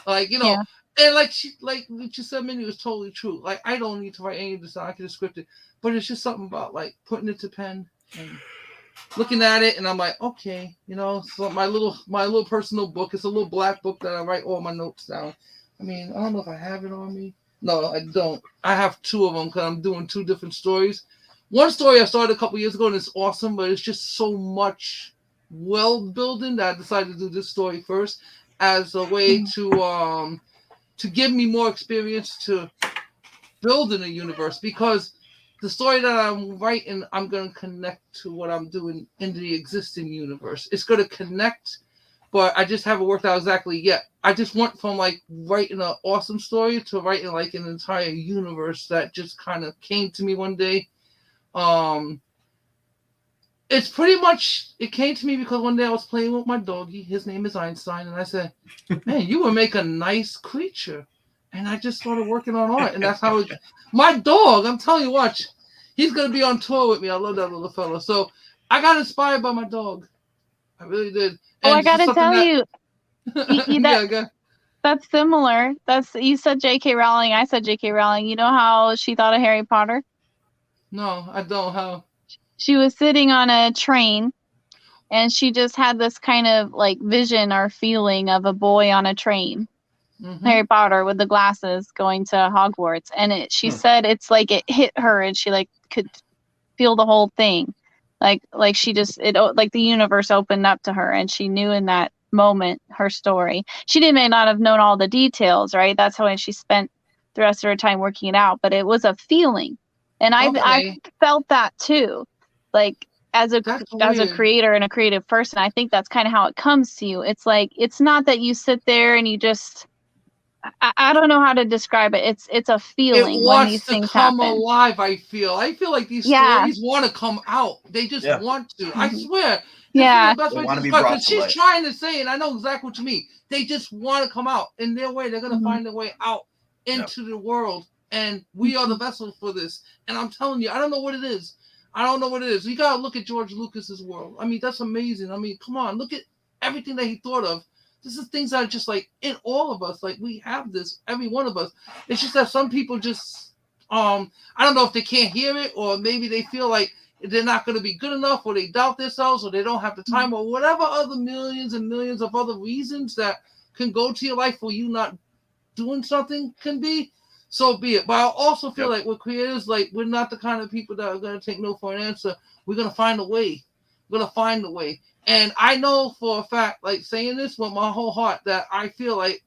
Like, you know, and like what you said, Mindy, was totally true. Like, I don't need to write any of this. I can just script it. But it's just something about, like, putting it to pen and looking at it, and I'm like, okay, you know, so my little personal book. It's a little black book that I write all my notes down. I mean, I don't know if I have it on me. No, I don't. I have 2 of them because I'm doing 2 different stories. One story I started a couple years ago, and it's awesome, but it's just so much world building that I decided to do this story first as a way to give me more experience to build in a universe, because the story that I'm writing, I'm going to connect to what I'm doing in the existing universe. It's going to connect, but I just haven't worked out exactly yet. I just went from like writing an awesome story to writing like an entire universe that just kind of came to me one day. It's pretty much, it came to me because one day I was playing with my doggy. His name is Einstein. And I said, man, you would make a nice creature. And I just started working on art. And that's how my dog, I'm telling you, watch, he's going to be on tour with me. I love that little fella. So I got inspired by my dog. I really did. And I got to tell you, that's similar. You said J.K. Rowling. I said J.K. Rowling. You know how she thought of Harry Potter? No, I don't. How? She was sitting on a train, and she just had this kind of like vision or feeling of a boy on a train. Harry Potter with the glasses going to Hogwarts, and she said it's like it hit her, and she like could feel the whole thing, like she just like the universe opened up to her, and she knew in that moment her story. She may not have known all the details, right? That's how she spent the rest of her time working it out, but it was a feeling, and I felt that too, like. As a creator and a creative person, I think that's kind of how it comes to you. It's like, it's not that you sit there and you just, I don't know how to describe it. It's a feeling when these things happen. It wants to come alive, I feel like these stories want to come out. They just want to. I swear. Yeah. They want to be brought to life. She's trying to say, and I know exactly what you mean. They just want to come out. In their way, they're going to find their way out into the world. And we are the vessel for this. And I'm telling you, I don't know what it is. You got to look at George Lucas's world. I mean, that's amazing. I mean, come on. Look at everything that he thought of. This is things that are just like in all of us. Like, we have this, every one of us. It's just that some people just, I don't know if they can't hear it, or maybe they feel like they're not going to be good enough, or they doubt themselves, or they don't have the time, or whatever other millions and millions of other reasons that can go to your life for you not doing something can be. So be it. But I also feel like we're creators, like we're not the kind of people that are going to take no for an answer. We're going to find a way. And I know for a fact, like saying this with my whole heart, that I feel like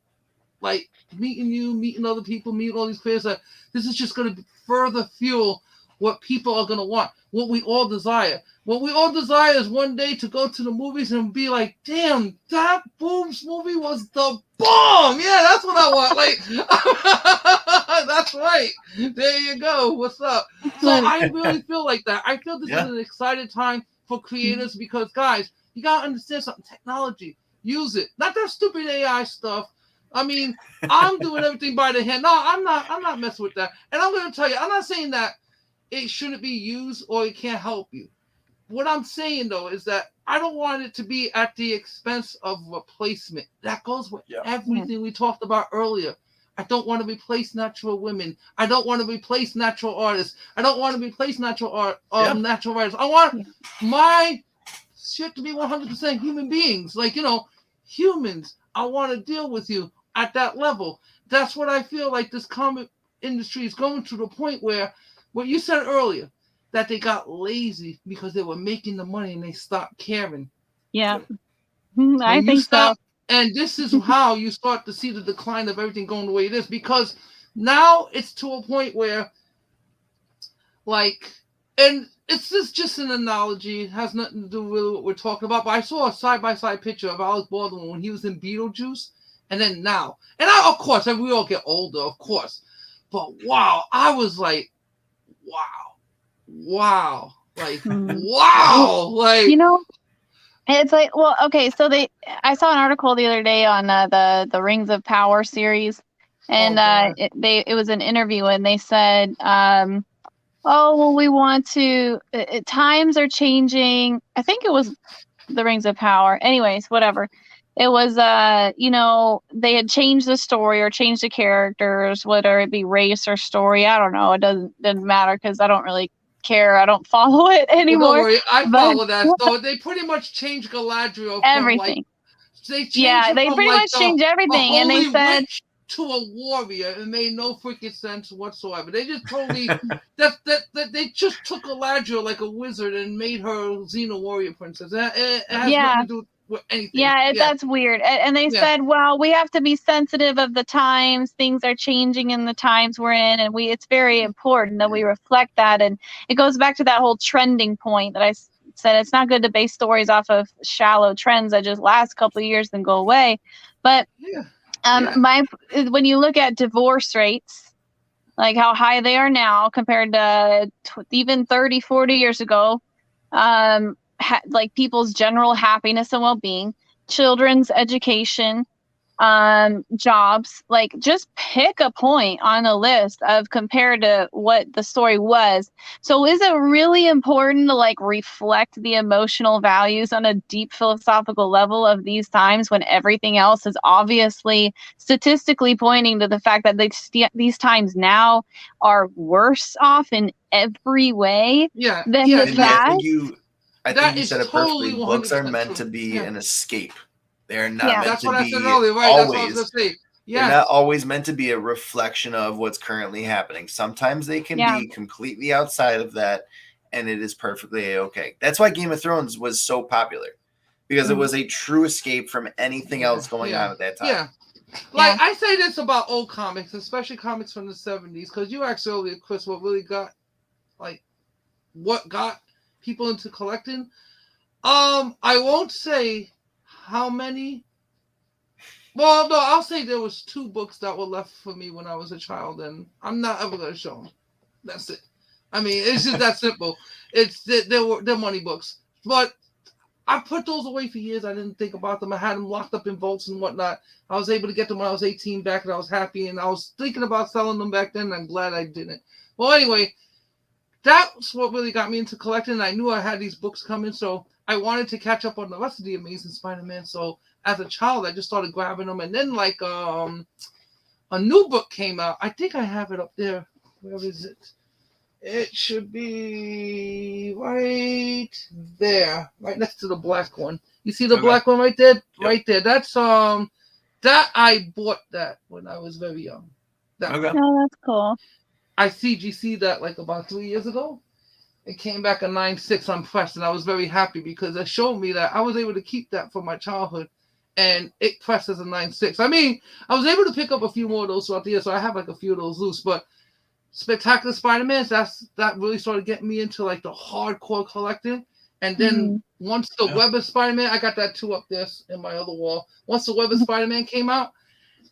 meeting you, meeting other people, meeting all these creators, that this is just going to further fuel what people are going to want, what we all desire. What we all desire is one day to go to the movies and be like, damn, that Boobs movie was the bomb. Yeah, that's what I want. Like, that's right. There you go. What's up? So I really feel like that. I feel this is an exciting time for creators because, guys, you got to understand something. Technology. Use it. Not that stupid AI stuff. I mean, I'm doing everything by the hand. No, I'm not messing with that. And I'm going to tell you, I'm not saying that it shouldn't be used or it can't help you. What I'm saying though is that I don't want it to be at the expense of replacement. That goes with everything we talked about earlier. I don't want to replace natural women. I don't want to replace natural artists. I don't want to replace natural natural writers. I want my shit to be 100% human beings. Like, humans. I want to deal with you at that level. That's what I feel like this comic industry is going to the point where, what you said earlier, that they got lazy because they were making the money and they stopped caring. Yeah. I think so. And this is how you start to see the decline of everything going the way it is, because now it's to a point where, like, and it's just an analogy. It has nothing to do with what we're talking about, but I saw a side-by-side picture of Alec Baldwin when he was in Beetlejuice, and then now. And of course, we all get older, of course. But wow, I was like, wow. Like, wow. Like, it's like, well, okay, so I saw an article the other day on the Rings of Power series, and it was an interview, and they said, oh, well, we want to, times are changing. I think it was the Rings of Power. Anyways, whatever. It was, they had changed the story or changed the characters, whether it be race or story. I don't know. It doesn't matter because I don't really care. I don't follow it anymore. Well, don't worry, I follow that. So they pretty much changed Galadriel from everything. They pretty much changed everything, and they said witch to a warrior. It made no freaking sense whatsoever. They just totally that they just took Galadriel like a wizard and made her Xena warrior princess. It has nothing to do with anything. That's weird. And they said, well, we have to be sensitive of the times. Things are changing in the times we're in, and it's very important that we reflect that. And it goes back to that whole trending point that I said. It's not good to base stories off of shallow trends that just last a couple of years then go away. But when you look at divorce rates, like how high they are now compared to even 30, 40 years ago, like people's general happiness and well-being, children's education, jobs, like just pick a point on a list of compared to what the story was. So is it really important to like reflect the emotional values on a deep philosophical level of these times when everything else is obviously statistically pointing to the fact that these times now are worse off in every way than the past? I think you said it perfectly. Books are meant to be an escape. They're not meant that's to what be I said earlier, right? always. That's what I was going to say. They're not always meant to be a reflection of what's currently happening. Sometimes they can be completely outside of that, and it is perfectly okay. That's why Game of Thrones was so popular, because it was a true escape from anything else going on at that time. Yeah. Like, I say this about old comics, especially comics from the 70s, because you asked earlier, Chris, what got people into collecting. I won't say how many. Well, no, I'll say there was 2 books that were left for me when I was a child, and I'm not ever going to show them. That's it. I mean, it's just that simple. They're money books, but I put those away for years. I didn't think about them. I had them locked up in vaults and whatnot. I was able to get them when I was 18 back, and I was happy, and I was thinking about selling them back then, and I'm glad I didn't. Well, anyway, that's what really got me into collecting. I knew I had these books coming, so I wanted to catch up on the rest of the Amazing Spider-Man. So as a child, I just started grabbing them. And then like a new book came out. I think I have it up there. Where is it? It should be right there, right next to the black one. You see the black one right there? Yep. Right there. That's that I bought that when I was very young. Oh, that's cool. I CGC'd that like about 3 years ago. It came back a 9.6 on press, and I was very happy because it showed me that I was able to keep that from my childhood, and it pressed as a 9.6. I mean, I was able to pick up a few more of those throughout the year, so I have like a few of those loose. But Spectacular Spider-Man, that really started getting me into like the hardcore collecting. And then once the Web of Spider-Man, I got that 2 up there in my other wall. Once the Web of Spider-Man came out,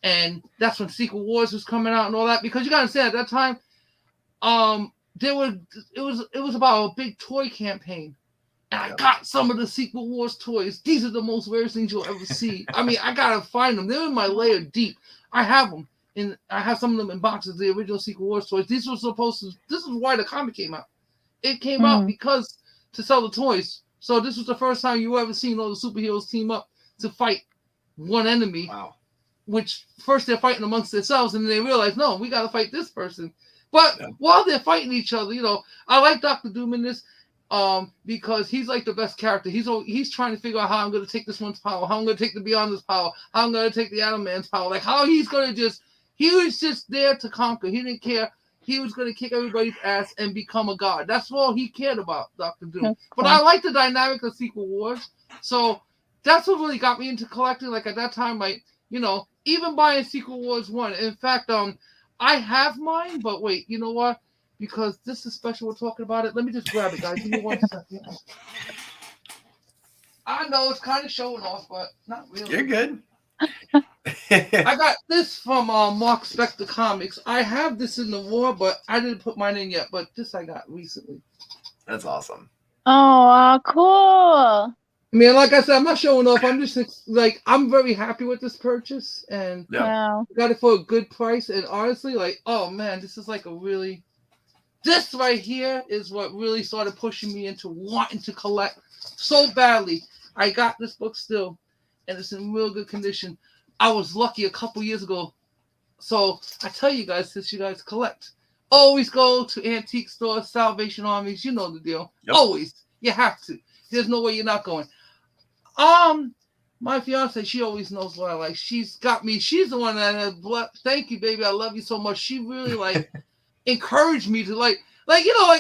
and that's when Secret Wars was coming out and all that, because you gotta understand at that time, it was about a big toy campaign, and I got some of the Secret Wars toys. These are the most rarest things you'll ever see. I mean, I gotta find them. They're in my layer deep. I have them, and I have some of them in boxes. The original Secret Wars toys. This is why the comic came out. It came out because to sell the toys. So this was the first time you ever seen all the superheroes team up to fight one enemy. Wow. Which first they're fighting amongst themselves, and then they realize, no, we got to fight this person. But while they're fighting each other, I like Dr. Doom in this because he's like the best character. He's trying to figure out how I'm going to take this one's power, how I'm going to take the Beyonder's power, how I'm going to take the Atom Man's power, like how he's going to he was just there to conquer. He didn't care. He was going to kick everybody's ass and become a god. That's all he cared about, Dr. Doom. But I like the dynamic of Secret Wars. So that's what really got me into collecting. Like at that time, even buying Secret Wars 1. In fact, I have mine, but wait, you know what? Because this is special, we're talking about it. Let me just grab it, guys. Give me 1 second. I know it's kind of showing off, but not really. You're good. I got this from Mark Spector Comics. I have this in the war, but I didn't put mine in yet. But this I got recently. That's awesome. Oh, cool. I mean, like I said, I'm not showing off. I'm just I'm very happy with this purchase, and wow. got it for a good price. And honestly, oh man, this is this right here is what really started pushing me into wanting to collect so badly. I got this book still, and it's in real good condition. I was lucky a couple years ago. So I tell you guys, since you guys collect, always go to antique stores, Salvation Armies. You know the deal. Yep. Always. You have to. There's no way you're not going. My fiance, she always knows what I like. She's got me. She's the one that thank you, baby. I love you so much. She really encouraged me to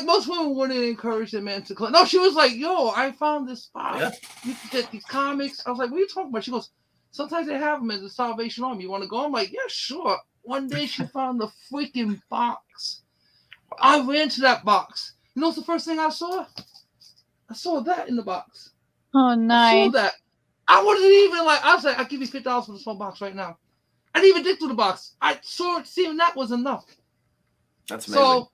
most women wouldn't encourage their man to collect. No, she was like, yo, I found this spot. Yeah. You can get these comics. I was like, what are you talking about? She goes, sometimes they have them at the Salvation Army. You want to go? I'm like, yeah, sure. One day she found the freaking box. I ran to that box. You know what's the first thing I saw? I saw that in the box. Oh, nice. I saw that. I wasn't even I was like, I'll give you $50 for this one box right now. I didn't even dig through the box. I saw it, seeing that was enough. That's amazing. So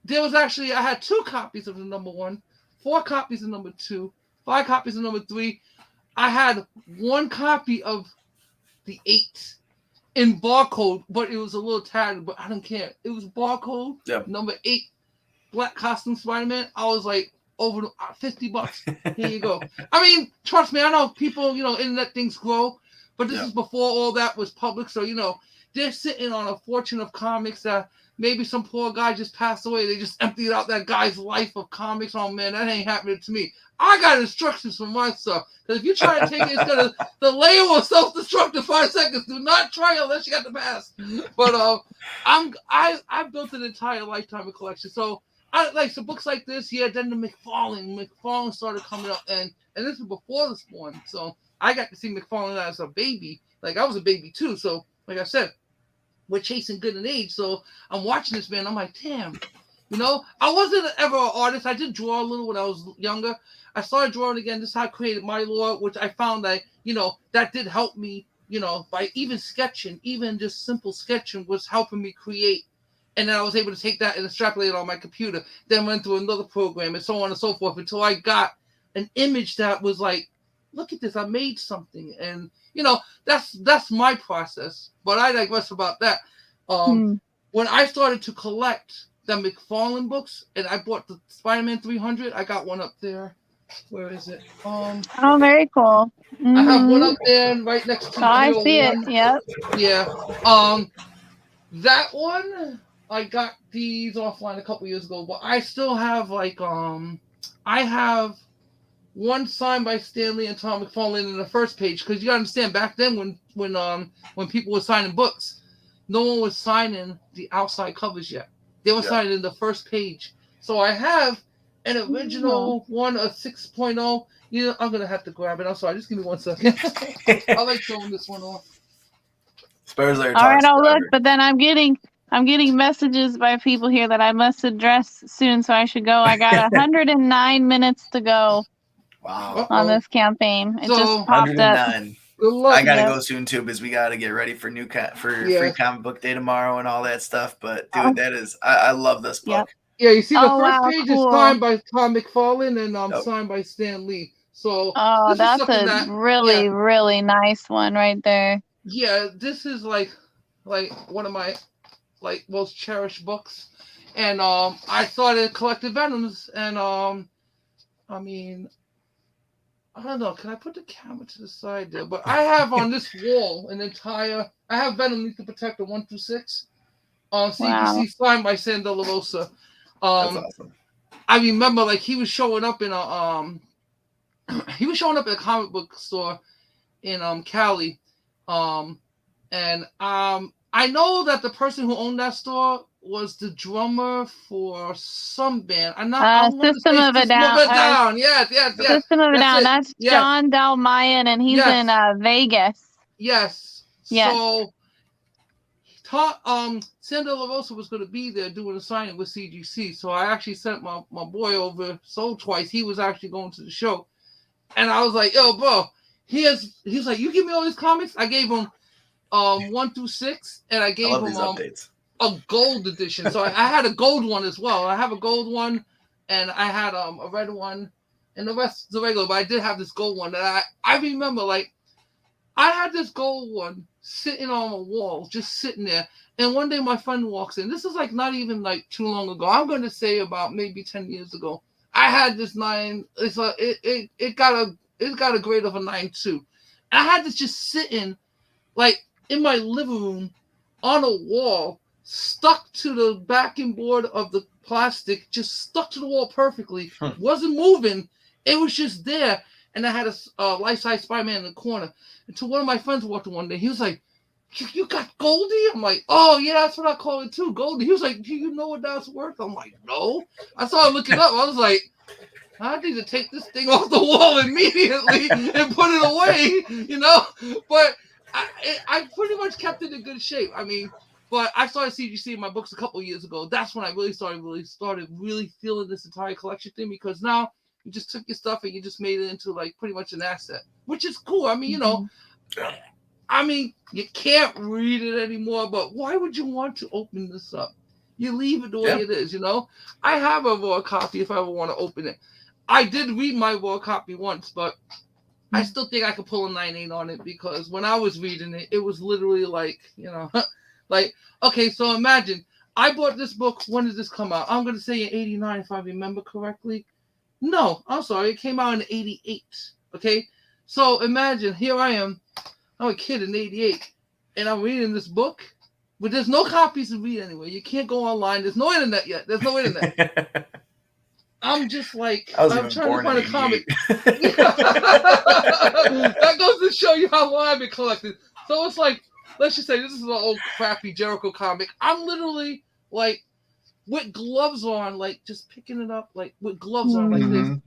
there was actually, I had 2 copies of the number 1, 4 copies of number 2, 5 copies of number 3. I had 1 copy of the 8 in barcode, but it was a little tattered, but I don't care. It was barcode, number 8, black costume Spider-Man. I was like, over $50. Here you go. I mean, trust me, I know people, internet things grow, but this is before all that was public. So, they're sitting on a fortune of comics that maybe some poor guy just passed away. They just emptied out that guy's life of comics. Oh, man, that ain't happening to me. I got instructions for my stuff. Because if you try to take it, it's the layer will self-destruct in 5 seconds. Do not try unless you got the pass. But I built an entire lifetime of collection. So, I like some books like this, then the McFarlane started coming up, and this was before the Spawn, so I got to see McFarlane as a baby. I was a baby too, so like I said, we're chasing good in age, so I'm watching this man, I'm like, damn, I wasn't ever an artist. I did draw a little when I was younger. I started drawing again. This is how I created my lore, which I found that, that did help me, by even sketching, even just simple sketching was helping me create. And then I was able to take that and extrapolate it on my computer. Then went through another program and so on and so forth until I got an image that was like, look at this, I made something. And, that's my process. But I digress about that. When I started to collect the McFarlane books and I bought the Spider-Man 300, I got one up there. Where is it? Oh, very cool. Mm-hmm. I have one up there and right next to I see it, yep. Yeah. That one... I got these offline a couple years ago, but I still have I have one signed by Stan Lee and Tom McFarlane in the first page, because you gotta understand back then when people were signing books, no one was signing the outside covers yet. They were signing in the first page. So I have an original one, a 6.0. I'm gonna have to grab it. I'm sorry, just give me 1 second. I like showing this one off. Spurs are all right, I'll look, but then I'm getting messages by people here that I must address soon, so I should go. I got 109 minutes to go. Wow. On this campaign. It just popped up. I gotta go soon too, because we gotta get ready for free comic book day tomorrow and all that stuff. But dude, that is I love this book. Yeah, you see the first page is signed by Tom McFarlane and signed by Stan Lee. So that's a really, really nice one right there. Yeah, this is like one of my most cherished books. And I started collecting Venoms, and I mean, I don't know. Can I put the camera to the side there? But I have on this wall an entire. I have Venom Lethal Protector 1 through 6. CGC signed by Sam De La Rosa. That's awesome. I remember, like, he was showing up in a he was showing up at a comic book store in Cali, and I know that the person who owned that store was the drummer for some band. System of a Down. Yes. System of a Down. That's John Dalmayan, and he's in Vegas. Yes. Yes. So, Sam De La Rosa was going to be there doing a signing with CGC. So I actually sent my boy over, sold twice. He was actually going to the show. And I was like, yo, bro, he was like, you give me all these comics? I gave him 1 through 6, and I gave him updates. A gold edition. So I had a gold one as well. I have a gold one, and I had a red one, and the rest is the regular. But I did have this gold one that I remember, like, I had this gold one sitting on a wall, just sitting there. And one day my friend walks in. This is like not even like too long ago. I'm going to say about maybe 10 years ago. I had this 9. It got a grade of a 9.2. I had this just sitting like in my living room on a wall, stuck to the backing board of the plastic, just stuck to the wall perfectly. Wasn't moving. It was just there. And I had a life-size Spider-Man in the corner. Until one of my friends walked in one day. He was like, you got Goldie? I'm like, oh, yeah, that's what I call it too, Goldie. He was like, do you know what that's worth? I'm like, no. I started looking up. I was like, I need to take this thing off the wall immediately and put it away, you know? But I pretty much kept it in good shape. I mean, but I started CGC in my books a couple years ago. That's when I really started feeling this entire collection thing, because now you just took your stuff and you just made it into like pretty much an asset, which is cool. I mean, you know, I mean, you can't read it anymore, but why would you want to open this up? You leave it the way it is, you know? I have a raw copy if I ever want to open it. I did read my raw copy once, but I still think I could pull a 9.8 on it, because when I was reading it, it was literally like, you know, like, okay, so imagine, I bought this book. When did this come out? I'm going to say in 89, if I remember correctly. No, I'm sorry. It came out in 88. Okay. So imagine, here I am. I'm a kid in 88, and I'm reading this book, but there's no copies to read anyway. You can't go online. There's no internet yet. There's no internet. I'm just like, I'm trying to find a comic. That goes to show you how long I've been collecting. So it's like, let's just say this is an old crappy Jericho comic. I'm literally like with gloves on, like just picking it up, like with gloves on like this.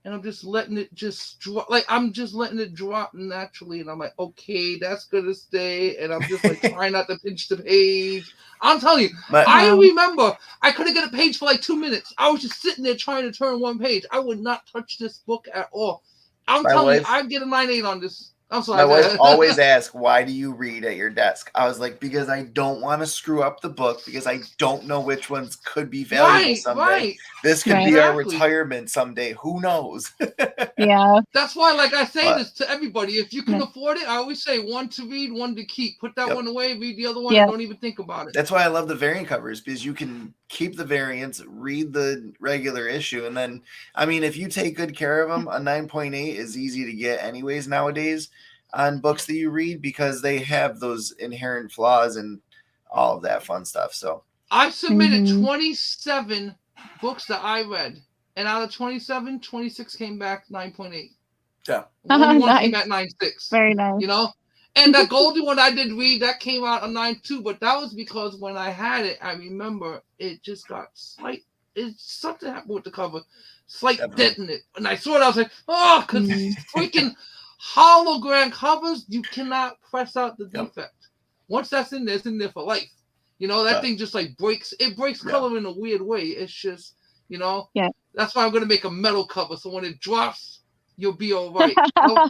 And I'm just letting it just drop. Like, I'm just letting it drop naturally. And I'm like, okay, that's going to stay. And I'm just like trying not to pinch the page. I'm telling you, I remember I couldn't get a page for like 2 minutes. I was just sitting there trying to turn one page. I would not touch this book at all. I'm telling you, I'd get a 9.8 on this. I'm sorry. My wife always asks, why do you read at your desk? I was like, because I don't want to screw up the book, because I don't know which ones could be valuable someday. Right. This could be our retirement someday. Who knows? Yeah. That's why, like I say this to everybody. If you can afford it, I always say 1 to read, 1 to keep. Put that one away, read the other one, and don't even think about it. That's why I love the variant covers, because you can keep the variants, read the regular issue, and then, I mean, if you take good care of them, a 9.8 is easy to get anyways nowadays on books that you read, because they have those inherent flaws and all of that fun stuff. So I've submitted 27 books that I read, and out of 27, 26 came back 9.8. Yeah. One came at 9.6. Very nice. You know? And that Goldie one I did read, that came out a 9.2, but that was because when I had it, I remember it just got something happened with the cover. Slight dent in it. And I saw it, I was like, oh, because freaking hologram covers, you cannot press out the defect. Once that's in there, it's in there for life. You know, that thing just like breaks color in a weird way. It's just, you know, that's why I'm going to make a metal cover. So when it drops, you'll be all right. Well,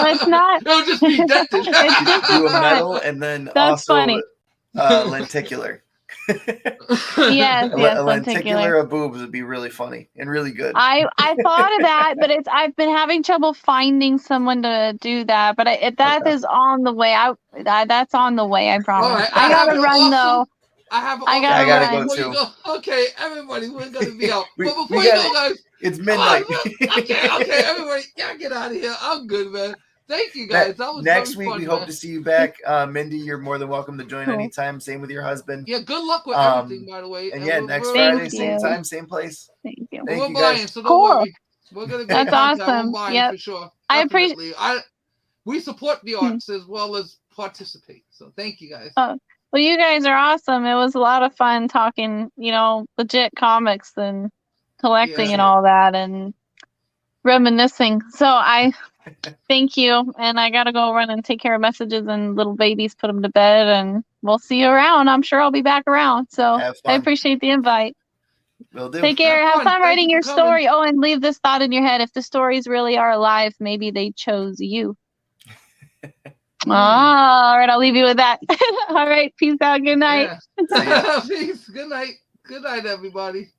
it's not. It'll just be dented. Do a metal and then that's also funny. Lenticular. Yes, a lenticular of boobs would be really funny and really good. I thought of that, but I've been having trouble finding someone to do that. But that is on the way. That's on the way. I promise. Right, I gotta run though. I gotta go before too. you go. Okay, everybody, we're gonna be out. We But before you gotta- go, guys, It's midnight. okay, everybody, yeah, get out of here. I'm good, man. Thank you, guys. That was next very week. fun, We man. hope to see you back, Mindy. You're more than welcome to join Cool. anytime. Same with your husband. Yeah, good luck with everything, by the way. And yeah, next Thank Friday, you. same time, same place. Thank you. Thank We're you, buying, guys. so don't Cool. worry. We're gonna be That's in contact. awesome. We're buying Yep. for sure. I appreciate- Definitely. We support the arts as well as participate. So thank you, guys. Oh, well, you guys are awesome. It was a lot of fun talking, legit comics and collecting and all that and reminiscing. So I thank you. And I got to go run and take care of messages and little babies, put them to bed. And we'll see you around. I'm sure I'll be back around. So I appreciate the invite. Will do. Take care. Have fun writing your story. Oh, and leave this thought in your head. If the stories really are alive, maybe they chose you. All right, I'll leave you with that. All right, peace out. Good night. Yeah. Peace. Good night. Good night, everybody.